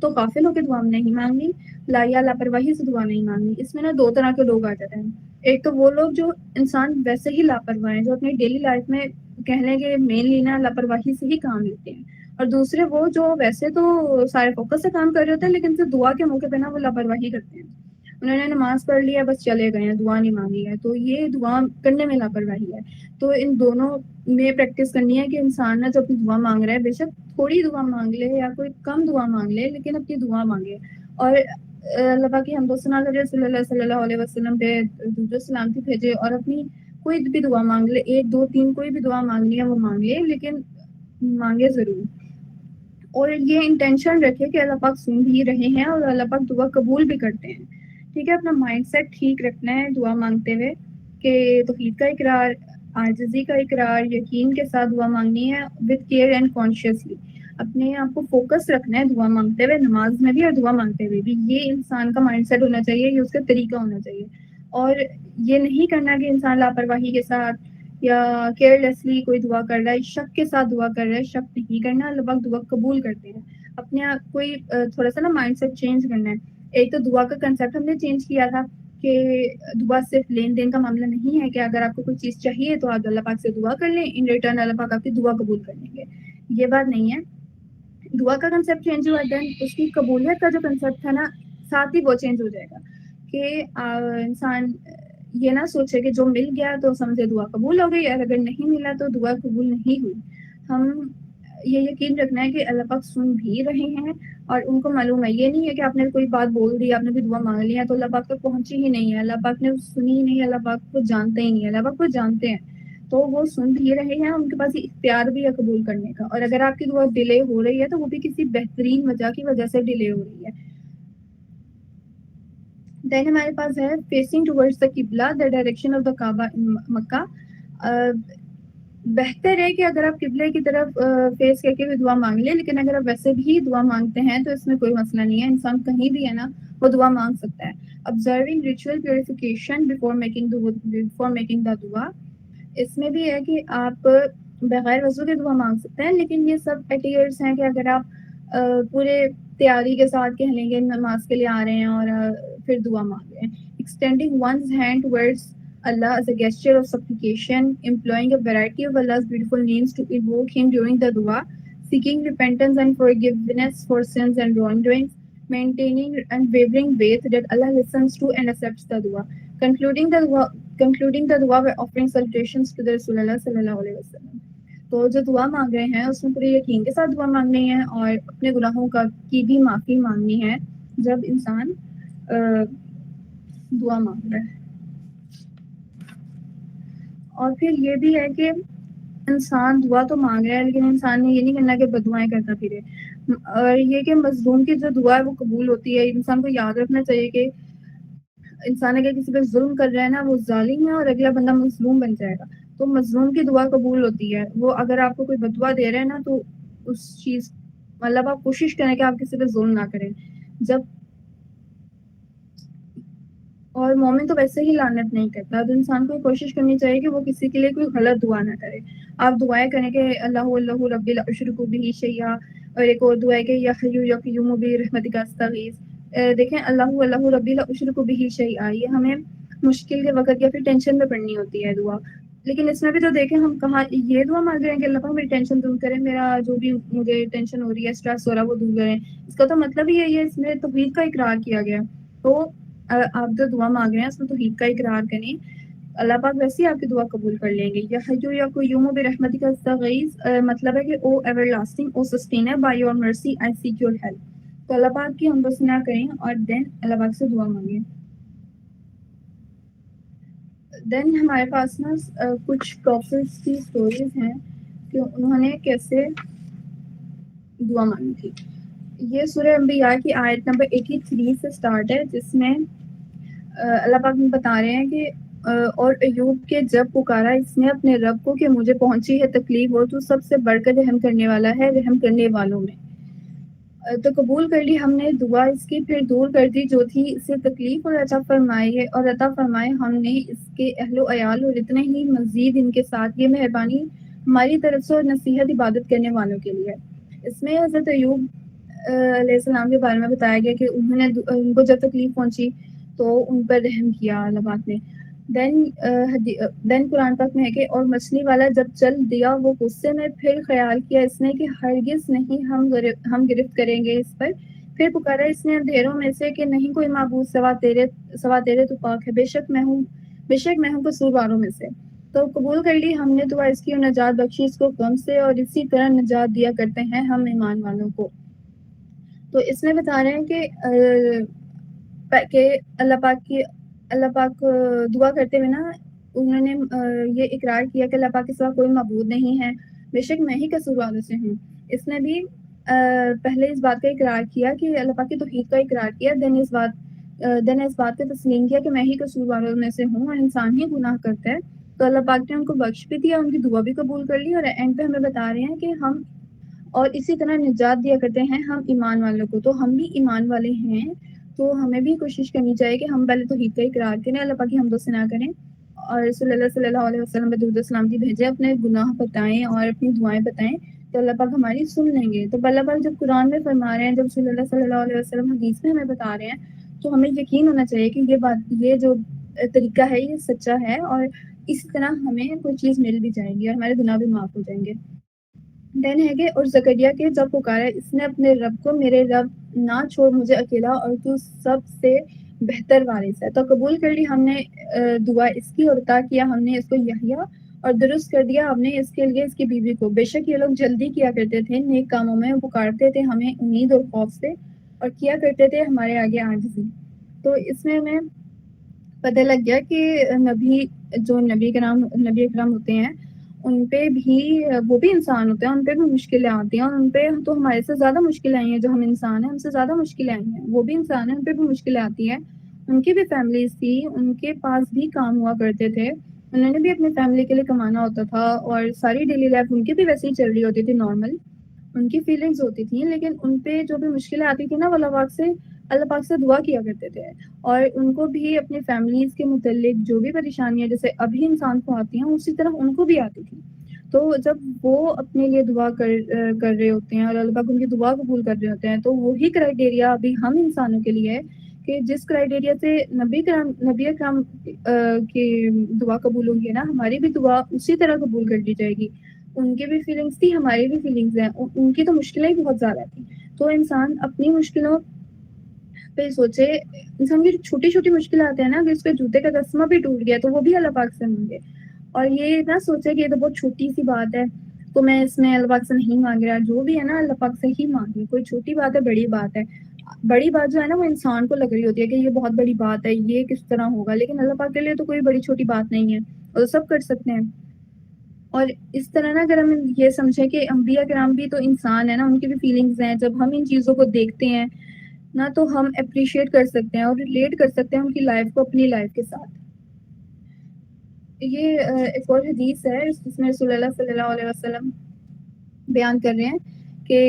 تو غافلوں کی دعا نہیں مانگنی، یا لاپرواہی سے دعا نہیں مانگنی۔ اس میں نا دو طرح کے لوگ آ جاتے ہیں، ایک تو وہ لوگ جو انسان ویسے ہی لاپرواہ ہیں، جو اپنی ڈیلی لائف میں کہہ لیں کہ مینلی نا لاپرواہی سے ہی کام لیتے ہیں، اور دوسرے وہ جو ویسے تو سارے فوکس سے کام کر رہے ہوتے ہیں لیکن صرف دعا کے موقع پہ نا وہ لاپرواہی کرتے ہیں، انہوں نے نماز پڑھ لی ہے بس چلے گئے ہیں، دعا نہیں مانگی ہے، تو یہ دعا کرنے میں لاپرواہی ہے۔ تو ان دونوں میں پریکٹس کرنی ہے کہ انسان نا جو اپنی دعا مانگ رہا ہے بے شک تھوڑی دعا مانگ لے یا کوئی کم دعا مانگ لے لیکن اپنی دعا مانگے، اور اللہ پاک کی حمد و ثنا کرے، صلی اللہ علیہ وسلم پہ درود و سلامتی بھیجے، اور اپنی کوئی بھی دعا مانگ لے، ایک دو تین کوئی بھی دعا مانگنی ہے وہ مانگ لے لیکن مانگے ضرور، اور یہ انٹینشن رکھے کہ اللہ پاک سن بھی رہے ہیں اور اللہ پاک دعا قبول بھی کرتے ہیں، ٹھیک ہے۔ اپنا مائنڈ سیٹ ٹھیک رکھنا ہے دعا مانگتے ہوئے کہ توحید کا اقرار، عاجزی کا اقرار، یقین کے ساتھ دعا مانگنی ہے وتھ کیئر اینڈ کانشیسلی، اپنے آپ کو فوکس رکھنا ہے دعا مانگتے ہوئے، نماز میں بھی اور دعا مانگتے ہوئے بھی، یہ انسان کا مائنڈ سیٹ ہونا چاہیے، یہ اس کا طریقہ ہونا چاہیے، اور یہ نہیں کرنا کہ انسان لاپرواہی کے ساتھ یا کیئرلیسلی کوئی دعا کر رہا ہے، شک کے ساتھ دعا کر رہا ہے، شک نہیں کرنا، اللہ پاک دعا قبول کرتے ہیں۔ اپنے آپ کوئی تھوڑا سا نا مائنڈ سیٹ چینج کرنا ہے، ایک تو دعا کا کنسیپٹ ہم نے چینج کیا تھا کہ دعا صرف لین دین کا معاملہ نہیں ہے کہ اگر آپ کو کوئی چیز چاہیے تو آپ اللہ پاک سے دعا کر لیں، ان ریٹرن اللہ پاک آپ کی دعا قبول کر لیں گے، یہ بات نہیں ہے۔ دعا کا کنسیپٹ چینج ہوا، دین اس کی قبولیت کا جو کنسیپٹ تھا نا ساتھ ہی وہ چینج ہو جائے گا کہ انسان یہ نہ سوچے کہ جو مل گیا تو سمجھے دعا قبول ہو گئی، اور اگر نہیں ملا تو دعا قبول نہیں ہوئی۔ ہم یہ یقین رکھنا ہے کہ اللہ پاک سن بھی رہے ہیں، اور ان کو معلوم ہے، یہ نہیں ہے کہ آپ نے کوئی بات بول دی، آپ نے کوئی دعا مانگ لی ہے تو اللہ پاک تک پہنچی ہی نہیں ہے، اللہ پاک نے سنی ہی نہیں، اللہ پاک کو جانتے ہی نہیں ہے، اللہ پاک کو جانتے ہیں تو وہ سن بھی رہے ہیں، ان کے پاس یہ اختیار بھی ہے قبول کرنے کا، اور اگر آپ کی دعا ڈیلے ہو رہی ہے تو وہ بھی کسی بہترین وجہ کی وجہ سے ڈیلے ہو رہی ہے۔ دین ہمارے پاس ہے فیسنگ ٹورڈز دا قبلہ، دا ڈائریکشن آف دا کعبہ ان مکہ۔ بہتر ہے کہ اگر آپ قبلے کی طرف فیس کر کے بھی دعا مانگ لیں، لیکن اگر آپ ویسے بھی دعا مانگتے ہیں تو اس میں کوئی مسئلہ نہیں ہے، انسان کہیں بھی ہے نا وہ دعا مانگ سکتا ہے۔ Observing ritual purification before making the دعا، اس میں بھی ہے کہ آپ بغیر وضو کے دعا مانگ سکتے ہیں، لیکن یہ سب ایٹیئرس ہیں کہ اگر آپ پورے تیاری کے ساتھ کہہ لیں گے نماز کے لیے آ رہے ہیں اور پھر دعا مانگ رہے ہیں۔ Extending one's hand towards Allah as a gesture of supplication, employing a variety of Allah's beautiful names to evoke Him during the dua, seeking repentance and forgiveness for sins and wrongdoings, maintaining unwavering faith that Allah listens to and accepts the dua, concluding the dua by offering salutations to the Rasulullah sallallahu alaihi wasallam۔ تو جو دعا مانگ رہے ہیں اس میں پورے یقین کے ساتھ دعا مانگنی ہے اور اپنے گناہوں کی بھی معافی مانگنی ہے جب انسان دعا مانگ رہا ہے۔ اور پھر یہ بھی ہے کہ انسان دعا تو مانگ رہا ہے لیکن انسان نے یہ نہیں کرنا کہ بددعائیں کرتا پھرے، اور یہ کہ مظلوم کی جو دعا ہے وہ قبول ہوتی ہے۔ انسان کو یاد رکھنا چاہیے کہ انسان اگر کسی پہ ظلم کر رہا ہے نا وہ ظالم ہے اور اگلا بندہ مظلوم بن جائے گا، تو مظلوم کی دعا قبول ہوتی ہے۔ وہ اگر آپ کو کوئی بددعا دے رہے ہیں نا تو اس چیز مطلب آپ کوشش کریں کہ آپ کسی پہ ظلم نہ کریں، جب اور مومن تو ویسے ہی لعنت نہیں کرتا، تو انسان کو کوشش کرنی چاہیے کہ وہ کسی کے لیے کوئی غلط دعا نہ کرے۔ آپ دعائیں کریں کہ اللہ رب لا اشرک بہ شیئا، اور ایک اور دعا ہے کہ یا حی یا قیوم برحمتک استغیث۔ دیکھیں اللہ رب لا اشرک بہ شیئا، یہ ہمیں مشکل کے وقت یا پھر ٹینشن میں پڑھنی ہوتی ہے دعا، لیکن اس میں بھی تو دیکھیں ہم کہاں یہ دعا مانگ رہے ہیں کہ اللہ پاک میری ٹینشن دور کرے، میرا جو بھی مجھے ٹینشن ہو رہی ہے، اسٹریس ہو رہا ہے وہ دور کریں، اس کا تو مطلب ہی یہی ہے، اس میں توحید کا اقرار کیا گیا۔ تو آپ جو دعا مانگ رہے ہیں اس میں توحید کا اقرار کریں، اللہ پاک ویسے ہی آپ کی دعا قبول کر لیں گے۔ یا حی یا قیوم برحمتک استغیث، مطلب ہے کہ O everlasting, O sustainer, by your mercy I seek your help. تو اللہ پاک کی حمد و ثنا کریں اور دین اللہ پاک سے دعا مانگیں۔ دین ہمارے پاس نا کچھ پروفیٹس کی سٹوریز ہیں کہ انہوں نے کیسے دعا مانگی تھی۔ یہ سورہ انبیاء کی آیت نمبر 83 سے سٹارٹ ہے، جس میں اللہ پاک بتا رہے ہیں کہ اور ایوب کے جب پکارا اس نے اپنے رب کو کہ مجھے پہنچی ہے تکلیف، وہ تو سب سے بڑھ کر رحم کرنے والا ہے رحم کرنے والوں میں۔ تو قبول کر لی ہم نے دعا اس کی، پھر دور کر دی جو تھی اسے تکلیف، اور عطا فرمائے ہم نے اس کے اہل و عیال، اور اتنے ہی مزید ان کے ساتھ یہ مہربانی ہماری طرف سے اور نصیحت عبادت کرنے والوں کے لیے۔ اس میں حضرت ایوب علیہ السلام کے بارے میں بتایا گیا کہ انہوں نے ان کو جب تکلیف پہنچی تو ان پر رحم کیا اللہ پاک نے. دین قرآن پاک میں ہے کہ اور مچھلی والا جب چل دیا وہ غصے میں پھر خیال کیا اس نے کہ ہرگز نہیں ہم گرفت کریں گے اس پر. پھر پکارا اس نے اندھیروں میں سے کہ نہیں کوئی معبود سوا تیرے تو پاک ہے. بے شک میں ہوں قصورواروں میں سے. تو قبول کر لی ہم نے دعا اس کی اور نجات بخشی اس کو غم سے اور اسی طرح نجات دیا کرتے ہیں ہم ایمان والوں کو. تو اس میں بتا رہے ہیں کہ اللہ پاک دعا کرتے ہوئے نا انہوں نے یہ اقرار کیا کہ اللہ پاک کے سوا کوئی معبود نہیں ہے. بے شک میں ہی قصورواروں سے ہوں. اس نے بھی پہلے اس بات کا اقرار کیا کہ اللہ پاک کی توحید کا اقرار کیا. دن اس بات کا تسلیم کیا کہ میں ہی قصورواروں میں سے ہوں اور انسان ہی گناہ کرتا ہے. تو اللہ پاک نے ان کو بخش بھی دیا, ان کی دعا بھی قبول کر لی, اور اینڈ پہ ہمیں بتا رہے ہیں کہ ہم اور اسی طرح نجات دیا کرتے ہیں ہم ایمان والوں کو. تو ہم بھی ایمان والے ہیں تو ہمیں بھی کوشش کرنی چاہیے کہ ہم پہلے توحید کا اقرار کریں, اللہ پاک کی حمد و ثنا کریں اور رسول اللہ صلی اللہ علیہ وسلم درود و سلام بھیجیں, اپنے گناہ بتائیں اور اپنی دعائیں بتائیں تو اللہ پاک ہماری سن لیں گے. تو اللہ پاک جب قرآن میں فرما رہے ہیں, جب رسول اللہ صلی اللہ علیہ وسلم حدیث میں ہمیں بتا رہے ہیں تو ہمیں یقین ہونا چاہیے کہ یہ جو طریقہ ہے یہ سچا ہے اور اسی طرح ہمیں کوئی چیز مل بھی جائے گی اور ہمارے گناہ بھی معاف ہو جائیں گے. دین ہے کہ اور زکریا کے جب پکارا اس نے اپنے رب کو میرے رب نہ چھوڑ مجھے اکیلا اور تو سب سے بہتر وارث ہے. تو قبول کر لی ہم نے دعا اس کی اور عطا کیا ہم نے اس کو یحییٰ اور درست کر دیا ہم نے اس کے لیے اس کی بیوی کو. بے شک یہ لوگ جلدی کیا کرتے تھے نیک کاموں میں, پکارتے تھے ہمیں امید اور خوف سے اور کیا کرتے تھے ہمارے آگے عاجزی. تو اس میں ہمیں پتہ لگ گیا کہ نبی اکرام ہوتے ہیں ان پہ بھی وہ بھی انسان ہوتے ہیں, ان پہ بھی مشکلیں آتی ہیں اور ان پہ تو ہمارے سے زیادہ مشکلیں آئی ہیں. جو ہم انسان ہیں ہم سے زیادہ مشکلیں آئی ہیں, وہ بھی انسان ہیں ان پہ بھی مشکلیں آتی ہیں. ان کی بھی فیملیز تھی, ان کے پاس بھی کام ہوا کرتے تھے, انہوں نے بھی اپنی فیملی کے لیے کمانا ہوتا تھا اور ساری ڈیلی لائف ان کی بھی ویسے ہی چل رہی ہوتی تھی نارمل, ان کی فیلنگز ہوتی تھیں. لیکن ان پہ جو بھی مشکلیں آتی تھی نا وہ اللہ پاک سے دعا کیا کرتے تھے اور ان کو بھی اپنی فیملیز کے متعلق جو بھی پریشانیاں جیسے ابھی انسان کو آتی ہیں اسی طرح ان کو بھی آتی تھی. تو جب وہ اپنے لیے دعا کر رہے ہوتے ہیں اور اللہ پاک ان کی دعا قبول کر رہے ہوتے ہیں تو وہی کرائٹیریا ابھی ہم انسانوں کے لیے ہے کہ جس کرائٹیریا سے نبی اکرام کی دعا قبول ہوں گی نا, ہماری بھی دعا اسی طرح قبول کر لی جائے گی. ان کی بھی فیلنگس تھی, ہماری بھی فیلنگس ہیں, ان کی تو مشکلیں بہت زیادہ تھیں. تو انسان اپنی مشکلوں پہ سوچے, انسان کی چھوٹی چھوٹی مشکلات ہیں نا, کہ اس کے جوتے کا تسمہ بھی ٹوٹ گیا تو وہ بھی اللہ پاک سے مانگے, اور یہ نہ سوچے کہ یہ تو بہت چھوٹی سی بات ہے تو میں اس میں اللہ پاک سے نہیں مانگ رہا. جو بھی ہے نا اللہ پاک سے ہی مانگے, کوئی چھوٹی بات ہے بڑی بات ہے. بڑی بات جو ہے نا وہ انسان کو لگ رہی ہوتی ہے کہ یہ بہت بڑی بات ہے, یہ کس طرح ہوگا, لیکن اللہ پاک کے لیے تو کوئی بڑی چھوٹی بات نہیں ہے, وہ سب کر سکتے ہیں. اور اس طرح نا اگر ہم یہ سمجھیں کہ انبیاء کرام بھی تو انسان ہے نا, ان کی بھی فیلنگز ہیں. جب ہم ان چیزوں کو دیکھتے ہیں نا تو ہم اپریشیٹ کر سکتے ہیں اور ریلیٹ کر سکتے ہیں ان کی لائف کو اپنی لائف کے ساتھ. یہ ایک اور حدیث ہے جس میں رسول اللہ صلی اللہ علیہ وسلم بیان کر رہے ہیں کہ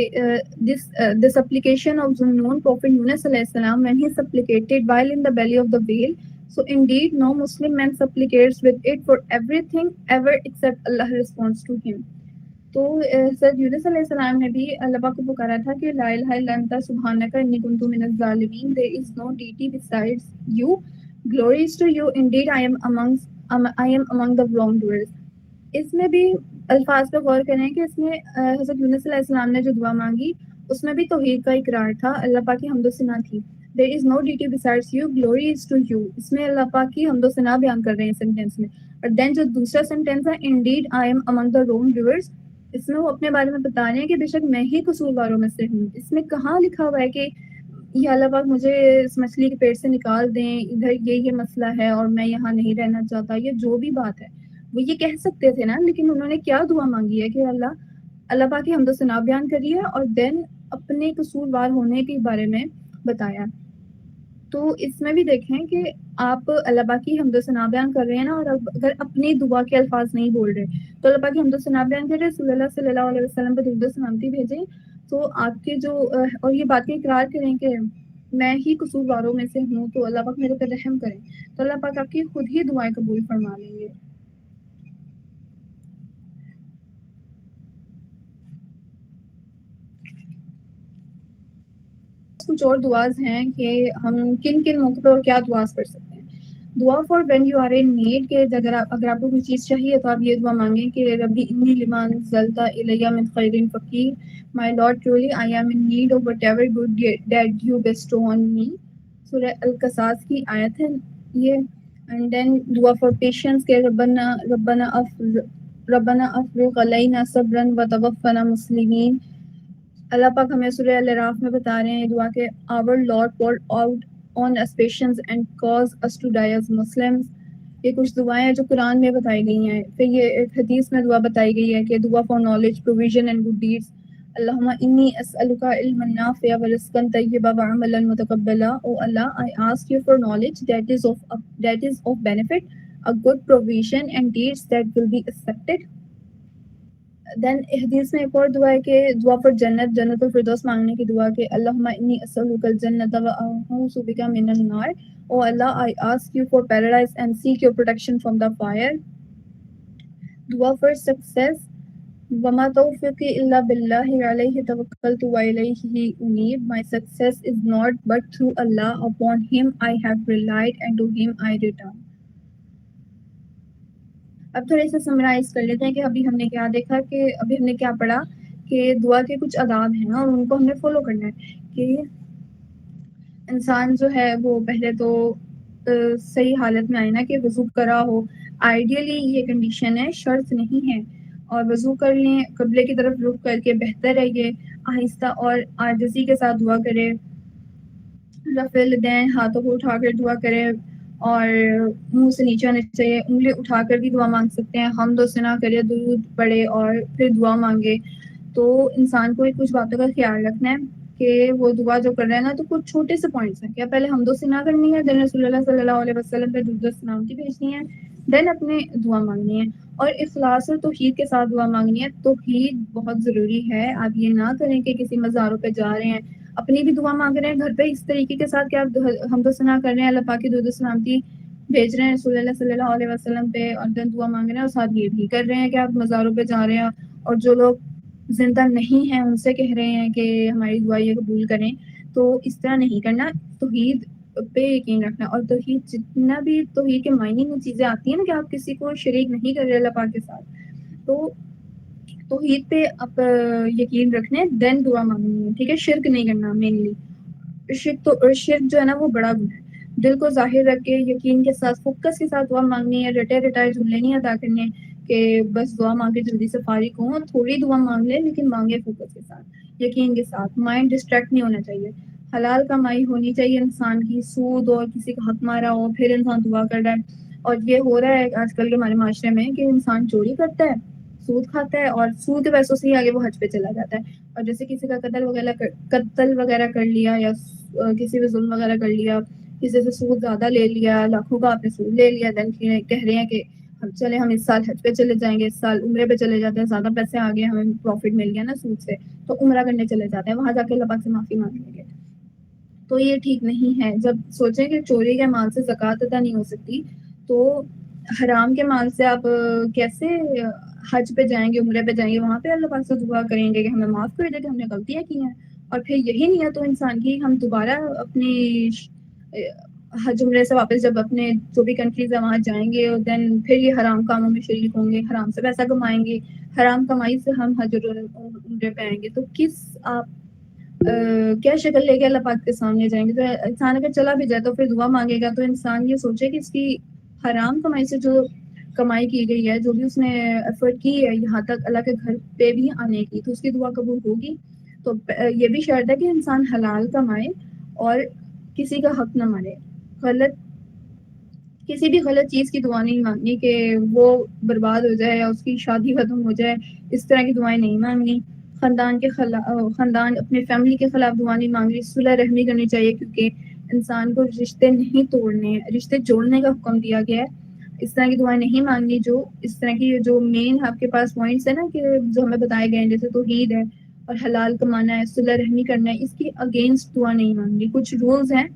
the supplication of Zunnun, Prophet Yunus alayhi salam, when he supplicated while in the belly of the whale, so indeed no Muslim man supplicates with it for everything ever except Allah responds to him. تو حضرت یونس علیہ السلام نے بھی اللہ پاک کو پکارا تھا کہ لا الہ الا انت سبحانک انی کنت من الظالمین, there is no deity besides you, glory is to you, indeed I am among the wrongdoers. اس میں بھی الفاظ پہ غور کریں کہ اس میں حضرت یونس علیہ السلام نے جو دعا مانگی اس میں بھی توحید کا اقرار تھا, اللہ پاک کی حمد و ثنا تھی. there is no deity besides you, glory is to you, اس میں اللہ پاک کی حمد و ثنا بیان کر رہے ہیں سینٹینس میں. اور دین جو دوسرا سینٹینس ہے indeed I am among the wrongdoers, اس میں وہ اپنے بارے میں بتا رہے ہیں کہ بے شک میں ہی قصورواروں میں سے ہوں. اس میں کہاں لکھا ہوا ہے کہ یہ اللہ پاک مجھے اس مچھلی کے پیٹ سے نکال دیں, ادھر یہ مسئلہ ہے اور میں یہاں نہیں رہنا چاہتا, یہ جو بھی بات ہے وہ یہ کہہ سکتے تھے نا, لیکن انہوں نے کیا دعا مانگی ہے کہ اللہ پاک کی حمد و ثنا بیان کری ہے اور دین اپنے قصوروار ہونے کے بارے میں بتایا. تو اس میں بھی دیکھیں کہ آپ اللہ پاک کی حمد و ثنا بیان کر رہے ہیں نا, اور اگر اپنی دعا کے الفاظ نہیں بول رہے تو اللہ پاک کی حمد و ثنا بیان کر رہے, رسول اللہ صلی اللہ علیہ وسلم پہ درود و سلامتی بھیجیں تو آپ کے جو اور یہ باتیں اقرار کریں کہ میں ہی قصورواروں میں سے ہوں تو اللہ پاک میرے پر رحم کریں, تو اللہ پاک آپ کی خود ہی دعائیں قبول فرما لیں گے. کچھ اور دعاز ہیں کہ ہم کن کن موقع پر اور کیا دعاز پڑھ سکتے ہیں. دعا for when you are in need, کہ اگر آپ کو کوئی چیز چاہیے تو آپ یہ دعا مانگیں کہ ربی انی لما انزلت الی من خیر فقیر، my lord truly I am in need of whatever good that you bestow on me. سورہ القصاص کی آیت ہے یہ. اینڈ دین دعا فار پیشنس کہ ربنا افرغ علینا صبرا وتوفنا مسلمین. اللہ پاک ہمیں سورہ الاعراف میں بتا رہے ہیں دعا کہ our Lord pour out on us patience and cause us to die as Muslims. یہ کچھ دعائیں ہیں جو قرآن میں بتائی گئی ہیں. پھر یہ ایک حدیث میں دعا بتائی گئی ہے کہ دعا for knowledge, provision and good deeds. اللہم انی اسألک علما نافعا ورزقا طیبا وعملا متقبلا. Oh Allah, I ask you for knowledge that is of benefit, a good provision and deeds that will be accepted. دین حدیث میں ایک اور دعا ہے کہ دعا پر جنت الفردوس مانگنے کی دعا کہ اللہم انی اسألک الجنت واعوذ بک من النار. او اللہ I ask you for paradise and seek your protection from the fire. دعا for success وما توفیقی الا باللہ علیہ توکلت والیہ انیب. My success is not but through Allah, upon him I have relied and to him I return. اب تھوڑے سے summarize کر لیتے ہیں کہ ابھی ہم نے کیا دیکھا، کہ ابھی ہم نے کیا پڑھا کہ دعا کے کچھ آداب ہیں اور ان کو ہم نے فالو کرنا ہے. کہ انسان جو ہے وہ پہلے تو صحیح حالت میں آئے نا کہ وضو کرا ہو. آئیڈیلی یہ کنڈیشن ہے، شرط نہیں ہے. اور وضو کر لیں، قبلے کی طرف رخ کر کے بہتر ہے. یہ آہستہ اور عاجزی کے ساتھ دعا کرے. رفع الیدین، ہاتھوں کو اٹھا کر دعا کرے اور منہ سے نیچے آنے چاہیے. انگلی اٹھا کر بھی دعا مانگ سکتے ہیں. حمد و ثنا کرے، درود پڑھے اور پھر دعا مانگے. تو انسان کو کچھ باتوں کا خیال رکھنا ہے کہ وہ دعا جو کر رہے ہیں نا، تو کچھ چھوٹے سے پوائنٹس ہیں. کیا پہلے حمد و ثنا کرنی ہے، دین رسول اللہ صلی اللہ علیہ وسلم پہ درود و سلامتی بھیجنی ہے، دین اپنے دعا مانگنی ہے اور اخلاص اور توحید کے ساتھ دعا مانگنی ہے. توحید بہت ضروری ہے. آپ یہ نہ کریں کہ کسی مزاروں پہ جا رہے ہیں اپنی بھی دعا مانگ رہے ہیں گھر پہ اس طریقے کے ساتھ کہ آپ حمد و ثنا کر رہے ہیں، اللہ پاک کی درود و سلامتی بھیج رہے ہیں رسول اللہ صلی اللہ علیہ وسلم پہ اور دن دعا مانگ رہے ہیں، اور ساتھ یہ بھی کر رہے ہیں کہ آپ مزاروں پہ جا رہے ہیں اور جو لوگ زندہ نہیں ہیں ان سے کہہ رہے ہیں کہ ہماری دعا یہ قبول کریں. تو اس طرح نہیں کرنا. توحید پہ یقین رکھنا. اور توحید جتنا بھی توحید کے معنی میں چیزیں آتی ہیں نا کہ آپ کسی کو شریک نہیں کر رہے اللہ پاک کے ساتھ، تو توحید پہ آپ یقین رکھنے دین دعا مانگنی ہے. ٹھیک ہے، شرک نہیں کرنا. مینلی شرک جو ہے نا وہ بڑا گناہ ہے. دل کو ظاہر رکھ کے یقین کے ساتھ فوکس کے ساتھ دعا مانگنی ہے. رٹے رٹائے جملے نہیں ادا کرنے کہ بس دعا مانگے جلدی سے فارغ ہوں. تھوڑی دعا مانگ لے لیکن مانگے فوکس کے ساتھ، یقین کے ساتھ. مائنڈ ڈسٹریکٹ نہیں ہونا چاہیے. حلال کمائی ہونی چاہیے انسان کی. سود اور کسی کا حق مارا ہو پھر انسان دعا کر رہا ہے. اور یہ ہو رہا ہے آج کل کے ہمارے معاشرے میں کہ انسان چوری کرتا ہے، سود کھاتا ہے اور سود کے پیسوں سے ہی آگے وہ حج پہ چلا جاتا ہے. اور جیسے کسی کا قتل وغیرہ کر لیا یا کسی پہ ظلم وغیرہ کر لیا، کسی سے سود زیادہ لے لیا، لاکھوں کا آپ نے سود لے لیا، دین کہہ رہے ہیں کہ ہم اس سال حج پہ چلے جائیں گے، اس سال عمرے پہ چلے جاتے ہیں، زیادہ پیسے آ گئے، ہمیں پروفٹ مل گیا نا سود سے، تو عمرہ کرنے چلے جاتے ہیں. وہاں جا کے اللہ پاک سے معافی مانگ لیں گے. تو یہ ٹھیک نہیں ہے. جب سوچیں کہ چوری کے مال سے زکوٰۃ ادا نہیں ہو سکتی تو حرام کے مال سے آپ کیسے حج پہ جائیں گے، عمرے پہ جائیں گے، وہاں پہ اللہ پاک سے دعا کریں گے کہ ہمیں معاف کر دے کہ ہم نے غلطیاں کی ہیں. اور پھر یہی نہیں ہے تو انسان کی ہم دوبارہ اپنی حج عمرے سے واپس جب اپنے جو بھی کنٹریز ہیں وہاں جائیں گے اور دین پھر یہ حرام کاموں میں شریک ہوں گے، حرام سے پیسہ کمائیں گے، حرام کمائی سے ہم حج عمرے پہ آئیں گے. تو کس آپ کیا شکل لے کے اللہ پاک کے سامنے جائیں گے؟ تو انسان اگر چلا بھی جائے تو پھر دعا مانگے گا تو انسان یہ سوچے کہ اس کی حرام کمائی سے جو کمائی کی گئی ہے، جو بھی اس نے ایفرٹ کی ہے یہاں تک اللہ کے گھر پہ بھی آنے کی، تو اس کی دعا قبول ہوگی. تو یہ بھی شرط ہے کہ انسان حلال کمائے اور کسی کا حق نہ مارے. کسی بھی غلط چیز کی دعا نہیں مانگنی کہ وہ برباد ہو جائے یا اس کی شادی ختم ہو جائے، اس طرح کی دعائیں نہیں مانگنی. خاندان اپنے فیملی کے خلاف دعا نہیں مانگنی. صلح رحمی کرنی چاہیے کیونکہ انسان کو رشتے نہیں توڑنے، رشتے جوڑنے کا حکم دیا گیا ہے. اس طرح کی دعائیں نہیں مانگنی. جو اس طرح کی جو مین آپ کے پاس پوائنٹس ہیں نا کہ جو ہمیں بتائے گئے ہیں، جیسے توحید ہے اور حلال کمانا ہے، صلح رحمی کرنا ہے، اس کی اگینسٹ دعا نہیں مانگنی. کچھ رولز ہیں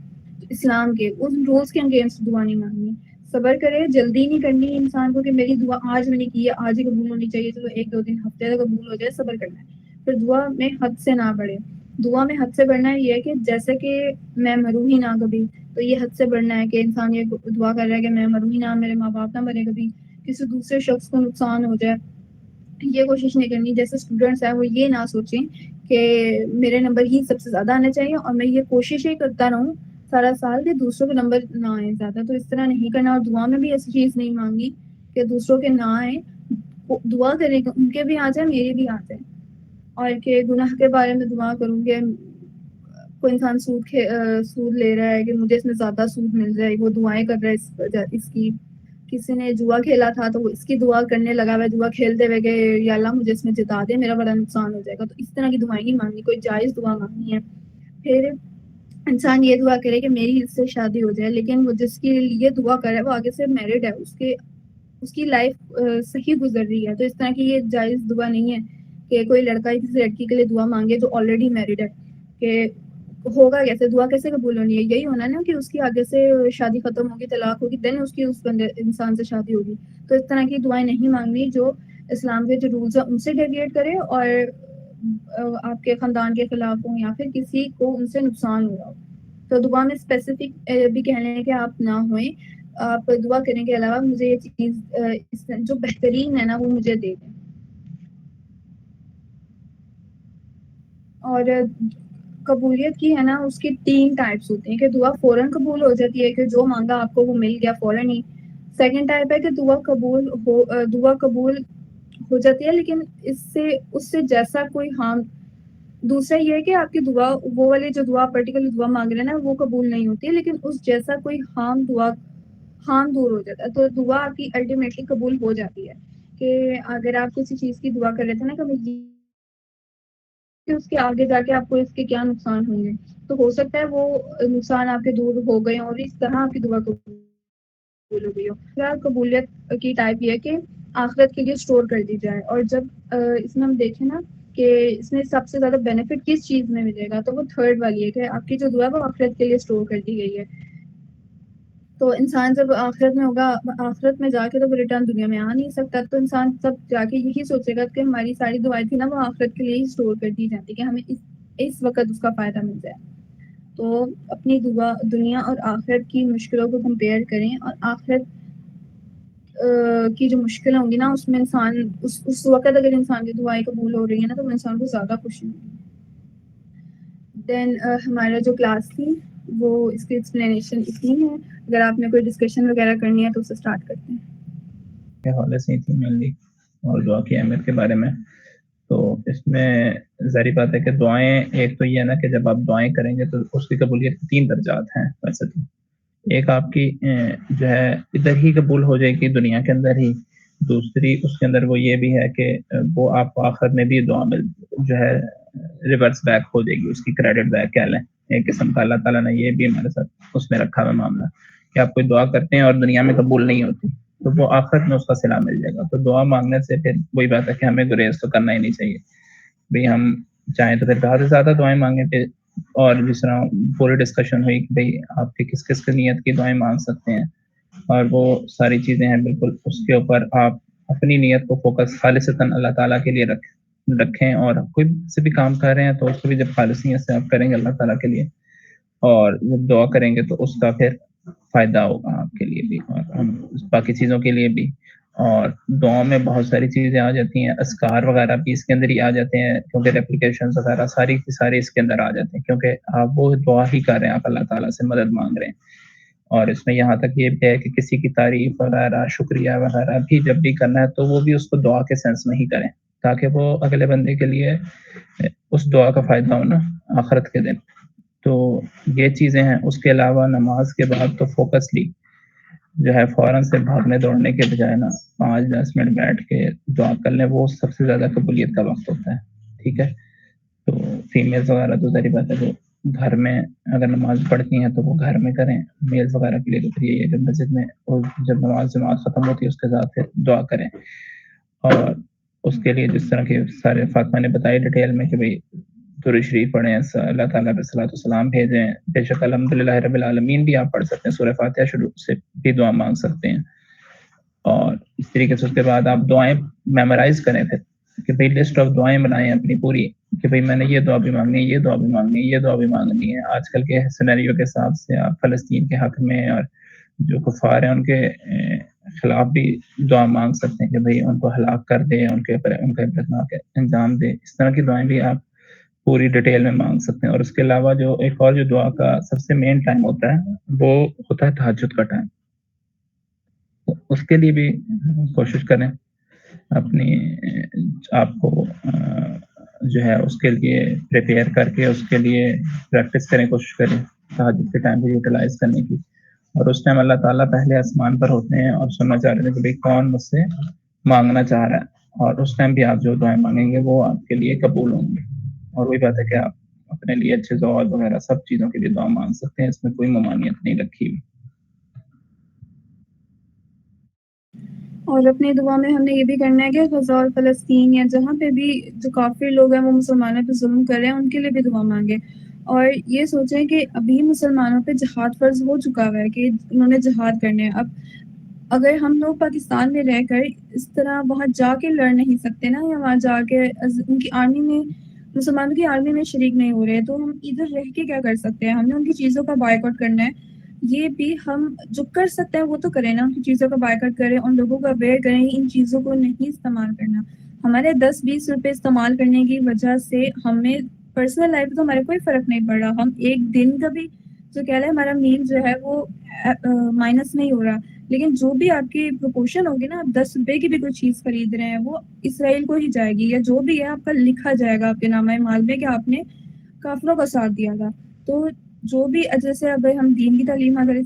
اسلام کے، ان رولز کے اگینسٹ دعا نہیں مانگنی. صبر کرے، جلدی نہیں کرنی انسان کو کہ میری دعا آج میں نے کی ہے آج ہی قبول ہونی چاہیے، چلو ایک دو دن ہفتے تک قبول ہو جائے. صبر کرنا ہے. پھر دعا میں حد سے نہ بڑھے. دعا میں حد سے بڑھنا یہ ہے کہ جیسے کہ میں مروں ہی نہ کبھی، تو یہ حد سے بڑھنا ہے کہ انسان یہ دعا کر رہا ہے کہ میں مروں ہی نہ، میرے ماں باپ نہ مرے کبھی، کسی دوسرے شخص کو نقصان ہو جائے، یہ کوشش نہیں کرنی. جیسے اسٹوڈنٹس ہیں وہ یہ نہ سوچیں کہ میرے نمبر ہی سب سے زیادہ آنے چاہیے اور میں یہ کوشش ہی کرتا رہوں سارا سال کہ دوسروں کے نمبر نہ آئیں زیادہ. تو اس طرح نہیں کرنا، اور دعا میں بھی ایسی چیز نہیں مانگی کہ دوسروں کے نہ آئیں. دعا کریں کہ ان کے بھی آ جائے، میرے بھی آ جائے. اور کہ گناہ کے بارے میں دعا کروں کہ کوئی انسان سود لے رہا ہے کہ مجھے اس میں زیادہ سود مل جائے، وہ دعائیں کر رہا ہے اس کی. کسی نے جوا کھیلا تھا تو وہ اس کی دعا کرنے لگا ہوا جوا کھیلتے ہوئے کہ یا اللہ مجھے اس میں جتا دے، میرا بڑا نقصان ہو جائے گا. تو اس طرح کی دعائیں نہیں مانگنی، کوئی جائز دعا مانگنی ہے. پھر انسان یہ دعا کرے کہ میری اس سے شادی ہو جائے، لیکن وہ جس کی یہ دعا کرے وہ آگے سے میرڈ ہے، اس کی لائف صحیح گزر رہی ہے. تو اس طرح کی یہ جائز دعا نہیں ہے کہ کوئی لڑکا کسی لڑکی کے لیے دعا مانگے جو آلریڈی میرڈ ہے. کہ ہوگا کیسے، دعا کیسے قبول ہونی ہے؟ یہی ہونا نا کہ اس کی آگے سے شادی ختم ہوگی، طلاق ہوگی، دین اس کی اس بندے انسان سے شادی ہوگی. تو اس طرح کی دعائیں نہیں مانگنی جو اسلام کے جو رولز ہیں ان سے ڈیویٹ کرے اور آپ کے خاندان کے خلاف ہوں یا پھر کسی کو ان سے نقصان ہو رہا ہو. تو دعا میں اسپیسیفک بھی کہہ لیں کہ آپ نہ ہوئیں، آپ دعا کرنے کے علاوہ مجھے یہ چیز جو بہترین ہے نا وہ مجھے دے دیں. اور قبولیت کی ہے نا اس کی 3 ٹائپس ہوتی ہیں کہ دعا فوراً قبول ہو جاتی ہے کہ جو مانگا آپ کو وہ مل گیا فوراً ہی. سیکنڈ ٹائپ ہے کہ دعا قبول ہو جاتی ہے لیکن اس سے جیسا کوئی ہارم. دوسرا یہ ہے کہ آپ کی دعا وہ والی جو دعا پرٹیکولر دعا مانگ رہے ہیں نا وہ قبول نہیں ہوتی ہے، لیکن اس جیسا کوئی ہارم دور ہو جاتا ہے. تو دعا آپ کی الٹیمیٹلی قبول ہو جاتی ہے. کہ اگر آپ کسی چیز کی دعا کر رہے تھے نا کبھی کہ اس کے آگے جا کے آپ کو اس کے کیا نقصان ہوں گے، تو ہو سکتا ہے وہ نقصان آپ کے دور ہو گئے اور اس طرح آپ کی دعا قبول ہو گئی ہو. قبولیت کی ٹائپ یہ ہے کہ آخرت کے لیے اسٹور کر دی جائے. اور جب اس میں ہم دیکھیں نا کہ اس میں سب سے زیادہ بینیفٹ کس چیز میں ملے گا، تو وہ تھرڈ والی ہے کہ آپ کی جو دعا ہے وہ آخرت کے لیے اسٹور کر دی گئی ہے. تو انسان جب آخرت میں ہوگا، آخرت میں جا کے تو وہ ریٹرن دنیا میں آ نہیں سکتا. تو انسان سب جا کے یہی سوچے گا کہ ہماری ساری دعائیں تھی نا وہ آخرت کے لیے ہی اسٹور کر دی جاتی کہ ہمیں اس وقت اس کا فائدہ مل جائے. تو اپنی دنیا اور آخرت کی مشکلوں کو کمپیئر کریں، اور آخرت کی جو مشکلیں ہوں گی نا اس میں انسان اس وقت اگر انسان کی دعائیں قبول ہو رہی ہیں نا تو انسان کو زیادہ خوشی ہوگی. دین ہمارا جو کلاس تھی وہ اس کی ایکسپلینیشن اتنی ہے. اگر آپ نے کوئی ڈسکشن وغیرہ کرنی ہے تو اسے اسٹارٹ کرتے ہیں. حوالے سے تھی مینلی اور دعا کی اہمیت کے بارے میں. تو اس میں ظاہری بات ہے کہ دعائیں، ایک تو یہ ہے نا کہ جب آپ دعائیں کریں گے تو اس کی قبولیت کے 3 درجات ہیں ویسے تو. ایک آپ کی جو ہے ادھر ہی قبول ہو جائے گی دنیا کے اندر ہی. دوسری اس کے اندر وہ یہ بھی ہے کہ وہ آپ کو آخر میں بھی دعا میں جو ہے ریورس بیک ہو جائے گی، اس کی کریڈٹ بیک کہہ لیں ایک قسم کا. اللہ تعالیٰ نے یہ بھی ہمارے ساتھ اس میں رکھا ہوا معاملہ کہ آپ کوئی دعا کرتے ہیں اور دنیا میں قبول نہیں ہوتی تو وہ آخرت میں اس کا صلہ مل جائے گا. تو دعا مانگنے سے پھر وہی بات ہے کہ ہمیں گریز تو کرنا ہی نہیں چاہیے بھئی. ہم چاہیں تو پھر زیادہ سے زیادہ دعائیں مانگیں پھر. اور جس طرح پوری ڈسکشن ہوئی کہ بھئی آپ کی کس کس کی نیت کی دعائیں مانگ سکتے ہیں، اور وہ ساری چیزیں ہیں بالکل اس کے اوپر آپ اپنی نیت کو فوکس خالصتاً اللہ تعالیٰ کے لیے رکھیں. اور کوئی سے بھی کام کر رہے ہیں تو اس کو بھی جب خالص نیت سے آپ کریں گے اللہ تعالیٰ کے لیے اور جب دعا کریں گے تو اس کا پھر فائدہ ہوگا آپ کے لیے بھی اور ہم باقی چیزوں کے لیے بھی. اور دعا میں بہت ساری چیزیں آ جاتی ہیں، اذکار وغیرہ بھی اس کے اندر ہی آ جاتے ہیں کیونکہ ریپلیکیشنز وغیرہ ساری کی ساری اس کے اندر آ جاتے ہیں کیونکہ آپ وہ دعا ہی کر رہے ہیں، آپ اللہ تعالیٰ سے مدد مانگ رہے ہیں. اور اس میں یہاں تک یہ بھی ہے کہ کسی کی تعریف وغیرہ شکریہ وغیرہ بھی جب بھی کرنا ہے تو وہ بھی اس کو دعا کے سینس میں ہی کریں تاکہ وہ اگلے بندے کے لیے اس دعا کا فائدہ ہونا آخرت کے دن. تو یہ چیزیں ہیں. اس کے علاوہ نماز کے بعد تو فوکسلی جو ہے فوراً سے بھاگنے دوڑنے کے بجائے نا 5-10 منٹ بیٹھ کے دعا کر لیں، وہ سب سے زیادہ قبولیت کا وقت ہوتا ہے. ٹھیک ہے. تو فیمیلز وغیرہ تو ظاہر بات ہے وہ گھر میں اگر نماز پڑھتی ہیں تو وہ گھر میں کریں. میلز وغیرہ کے لیے تو پھر یہی ہے کہ مسجد میں جب نماز ختم ہوتی ہے اس کے ساتھ پھر دعا کریں. اور اس کے لیے جس طرح کے سارے فاطمہ نے بتائی ڈیٹیل میں کہ بھئی درود شریف پڑھیں، اللہ تعالیٰ پہ صلاۃ و سلام بھیجیں. بے شک الحمدللہ رب العالمین بھی آپ پڑھ سکتے ہیں، سورہ فاتحہ شروع سے بھی دعا مانگ سکتے ہیں. اور اس طریقے سے اس کے بعد آپ دعائیں میمورائز کریں پھر کہ بھئی لسٹ آف دعائیں بنائیں اپنی پوری کہ بھئی میں نے یہ دعا بھی مانگنی ہے، یہ دعا بھی مانگنی ہے، یہ دعا بھی مانگنی ہے۔ آج کل کے سینیریو کے حساب سے آپ فلسطین کے حق میں اور جو کفار ہیں ان کے خلاف بھی دعا مانگ سکتے ہیں کہ بھئی ان کو ہلاک کر دے، ان کے عبرتناک انجام دے۔ اس طرح کی دعائیں بھی آپ پوری ڈیٹیل میں مانگ سکتے ہیں۔ اور اس کے علاوہ جو ایک اور جو دعا کا سب سے مین ٹائم ہوتا ہے وہ ہوتا ہے تہجد کا ٹائم۔ اس کے لیے بھی کوشش کریں اپنی آپ کو جو ہے اس کے لیے پریپیئر کر کے اس کے لیے پریکٹس کریں، کوشش کریں تہجد کے ٹائم کو یوٹیلائز کرنے کی۔ اور اس ٹائم اللہ تعالیٰ پہلے آسمان پر ہوتے ہیں اور سننا چاہ رہے ہیں کہ بھئی کون مجھ سے مانگنا چاہ رہا ہے، اور اس ٹائم بھی آپ جو دعائیں مانگیں گے وہ آپ کے لیے قبول ہوں گی۔ اور وہی بات ہے کہ آپ اپنے لیے اچھے زوال وغیرہ سب چیزوں کے لیے دعا مانگ سکتے ہیں، اس میں کوئی ممانعت نہیں رکھی ہوئی۔ اور اپنی دعا میں ہم نے یہ بھی کرنا ہے کہ غزہ اور فلسطین یا جہاں پہ بھی جو کافر لوگ ہیں وہ مسلمانوں پہ ظلم کر رہے ہیں ان کے لیے بھی دعا مانگیں، اور یہ سوچیں کہ ابھی مسلمانوں پہ جہاد فرض ہو چکا ہوا ہے کہ انہوں نے جہاد کرنے ہیں۔ اب اگر ہم لوگ پاکستان میں رہ کر اس طرح وہاں جا کے لڑ نہیں سکتے نا، یا وہاں جا کے ان کی آرمی میں مسلمانوں کی آرمی میں شریک نہیں ہو رہے، تو ہم ادھر رہ کے کیا کر سکتے ہیں؟ ہم نے ان کی چیزوں کا بائیکاٹ کرنا ہے۔ یہ بھی ہم جو کر سکتے ہیں وہ تو کریں نا، ان کی چیزوں کا بائیکاٹ کریں، ان لوگوں کو اویئر کریں ان چیزوں کو نہیں استعمال کرنا۔ ہمارے 10-20 روپے استعمال کرنے کی وجہ سے ہمیں پرسنل لائف تو ہمارے کوئی فرق نہیں پڑ رہا، ہم ایک دن کا بھی جو کہہ رہے ہیں ہمارا میل جو ہے وہ مائنس نہیں ہو رہا، لیکن جو بھی آپ کی پروپورشن ہوگی نا، آپ 10 روپے کی بھی کوئی چیز خرید رہے ہیں وہ اسرائیل کو ہی جائے گی، یا جو بھی ہے آپ کا لکھا جائے گا آپ کے نامہ مال میں کہ آپ نے کافروں کا ساتھ دیا تھا۔ تو جو بھی جیسے اب ہم دین کی تعلیم اگر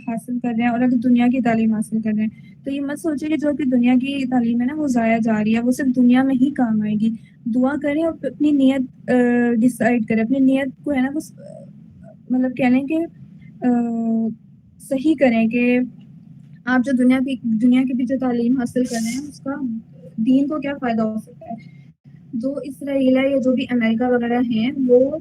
حاصل کر رہے ہیں اور اگر دنیا کی تعلیم حاصل کر رہے ہیں تو یہ مت سوچے کہ جو کہ دنیا کی تعلیم ہے نا وہ ضائع جا رہی ہے، وہ صرف دنیا میں ہی کام آئے گی۔ دعا کریں اور اپنی نیت ڈیسائیڈ کریں، اپنی نیت کو ہے نا وہ مطلب کہہ لیں کہ صحیح کریں کہ آپ جو دنیا کی بھی جو تعلیم حاصل کر رہے ہیں اس کا دین کو کیا فائدہ ہو سکتا ہے۔ جو اسرائیل ہے یا جو بھی امریکہ وغیرہ ہیں وہ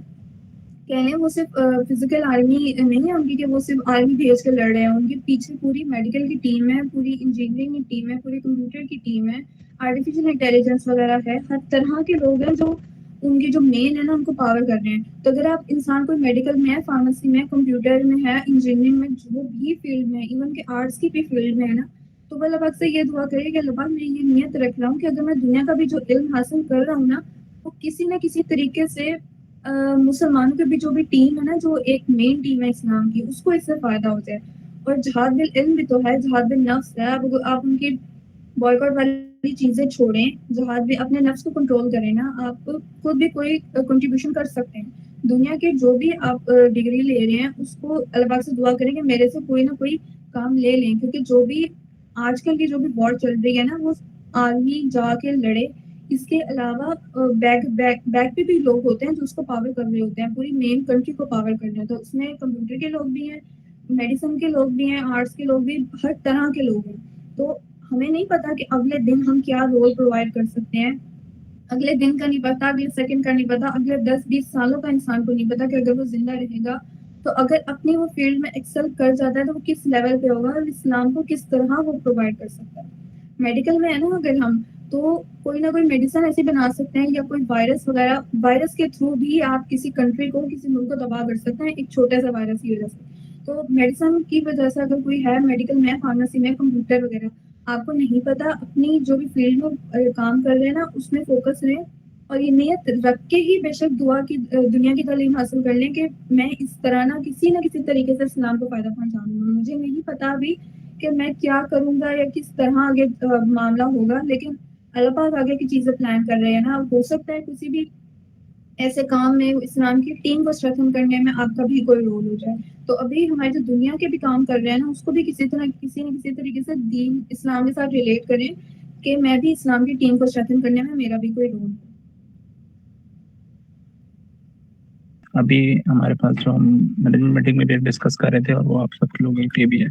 کہہ لیں وہ صرف فزیکل آرمی نہیں ہے ان کی کہ وہ صرف آرمی بھیج کے لڑ رہے ہیں، ان کے پیچھے پوری میڈیکل کی ٹیم ہے، پوری انجینئرنگ کی ٹیم ہے، پوری کمپیوٹر کی ٹیم ہے، آرٹیفیشیل انٹیلیجنس وغیرہ ہے، ہر طرح کے لوگ ہیں جو ان کی جو مین ہے نا ان کو پاور کر رہے ہیں۔ تو اگر آپ انسان کوئی میڈیکل میں ہے، فارمیسی میں، کمپیوٹر میں ہے، انجینئرنگ میں، جو بھی فیلڈ میں، ایون کہ آرٹس کی بھی فیلڈ میں ہے نا، تو وہ اللہ پاک سے یہ دعا کرے کہ اللہ پاک میں یہ نیت رکھ رہا ہوں کہ اگر میں دنیا کا بھی جو علم حاصل کر رہا ہوں نا وہ کسی نہ کسی طریقے سے مسلمانوں کی بھی جو بھی ٹیم ہے نا، جو ایک مین ٹیم ہے اسلام کی، اس کو اس سے فائدہ ہو جائے۔ اور جہاد بالعلم بھی تو ہے، جہاد بالنفس ہے۔ آپ ان کی بائیکاٹ والی چیزیں چھوڑیں، جہاد بھی اپنے نفس کو کنٹرول کریں نا، آپ خود بھی کوئی کنٹریبیوشن کر سکتے ہیں۔ دنیا کے جو بھی آپ ڈگری لے رہے ہیں اس کو اللہ پاک سے دعا کریں کہ میرے سے کوئی نہ کوئی کام لے لیں، کیونکہ جو بھی آج کل کی جو بھی وار چل رہی ہے نا وہ آرمی جا کے لڑے، اس کے علاوہ بیک پہ بھی لوگ ہوتے ہیں جو اس کو پاور کر رہے ہوتے ہیں، پوری مین کنٹری کو پاور کر رہے ہیں۔ تو اس میں کمپیوٹر کے لوگ بھی ہیں، میڈیسن کے لوگ بھی ہیں، آرٹس کے لوگ بھی، ہر طرح کے لوگ ہیں۔ تو ہمیں نہیں پتا کہ اگلے دن ہم کیا رول پرووائڈ کر سکتے ہیں، اگلے دن کا نہیں پتا، اگلے سیکنڈ کا نہیں پتا، اگلے 10-20 سالوں کا انسان کو نہیں پتا کہ اگر وہ زندہ رہے گا تو اگر اپنی وہ فیلڈ میں ایکسل کر جاتا ہے تو وہ کس لیول پہ ہوگا اور اسلام کو کس طرح وہ پرووائڈ کر سکتا ہے۔ میڈیکل میں ہے نا اگر ہم تو کوئی نہ کوئی میڈیسن ایسی بنا سکتے ہیں، یا کوئی وائرس وغیرہ، وائرس کے تھرو بھی آپ کسی کنٹری کو، کسی ملک کو تباہ کر سکتے ہیں ایک چھوٹے سا وائرس کی وجہ سے۔ تو میڈیسن کی وجہ سے اگر کوئی ہے میڈیکل میں، فارمیسی میں، کمپیوٹر وغیرہ، آپ کو نہیں پتا، اپنی جو بھی فیلڈ میں کام کر رہے ہیں نا اس میں فوکس رہیں، اور یہ نیت رکھ کے ہی بے شک دنیا کی تعلیم حاصل کر لیں کہ میں اس طرح نہ کسی طریقے سے اسلام کو فائدہ پہنچاؤں گا۔ مجھے نہیں پتا ابھی کہ میں کیا کروں گا یا کس طرح آگے معاملہ ہوگا، لیکن اللہ پاک آگے کی چیزیں پلان کر رہے ہیں نا۔ ہو سکتا ہے کسی بھی ایسے کام میں اسلام کی ٹیم کو اسٹرینتھن کرنے میں آپ کا بھی کوئی رول ہو جائے۔ تو ابھی ہمارے جو دنیا کے بھی کام کر رہے ہیں نا اس کو بھی کسی نہ کسی طریقے سے دین اسلام کے ساتھ ریلیٹ کریں کہ میں بھی اسلام کی ٹیم کو اسٹرینتھن کرنے میں میرا بھی کوئی رول ہو۔ ابھی ہمارے پاس جو ہم مینجمنٹ میٹنگ میں ڈسکس کر رہے تھے اور وہ آپ سب لوگوں کے لیے بھی ہے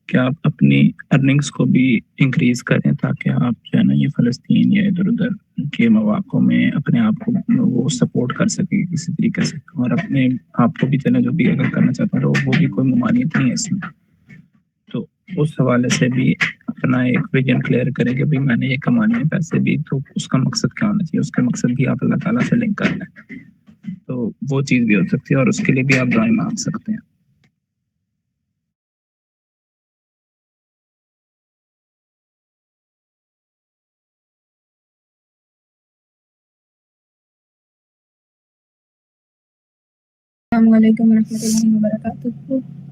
کہ آپ اپنی ارننگس کو بھی انکریز کریں تاکہ آپ جو ہے نا یہ فلسطین یا ادھر ادھر کے مواقع میں اپنے آپ کو وہ سپورٹ کر سکے کسی طریقے سے، اور اپنے آپ کو بھی چلے جو بھی اگر کرنا چاہتا ہے وہ بھی کوئی ممانعت نہیں ہے اس میں۔ تو اس حوالے سے بھی اپنا ایک ویژن کلیئر کریں کہ بھائی میں نے یہ کمانے ہیں پیسے بھی، تو اس کا مقصد کیا ہونا چاہیے، اس کا مقصد بھی آپ اللہ تعالیٰ سے لنک کر لیں، تو وہ چیز بھی ہو سکتی ہے اور اس کے لیے بھی آپ دعائیں مانگ سکتے ہیں. السلام علیکم ورحمۃ اللہ وبرکاتہ.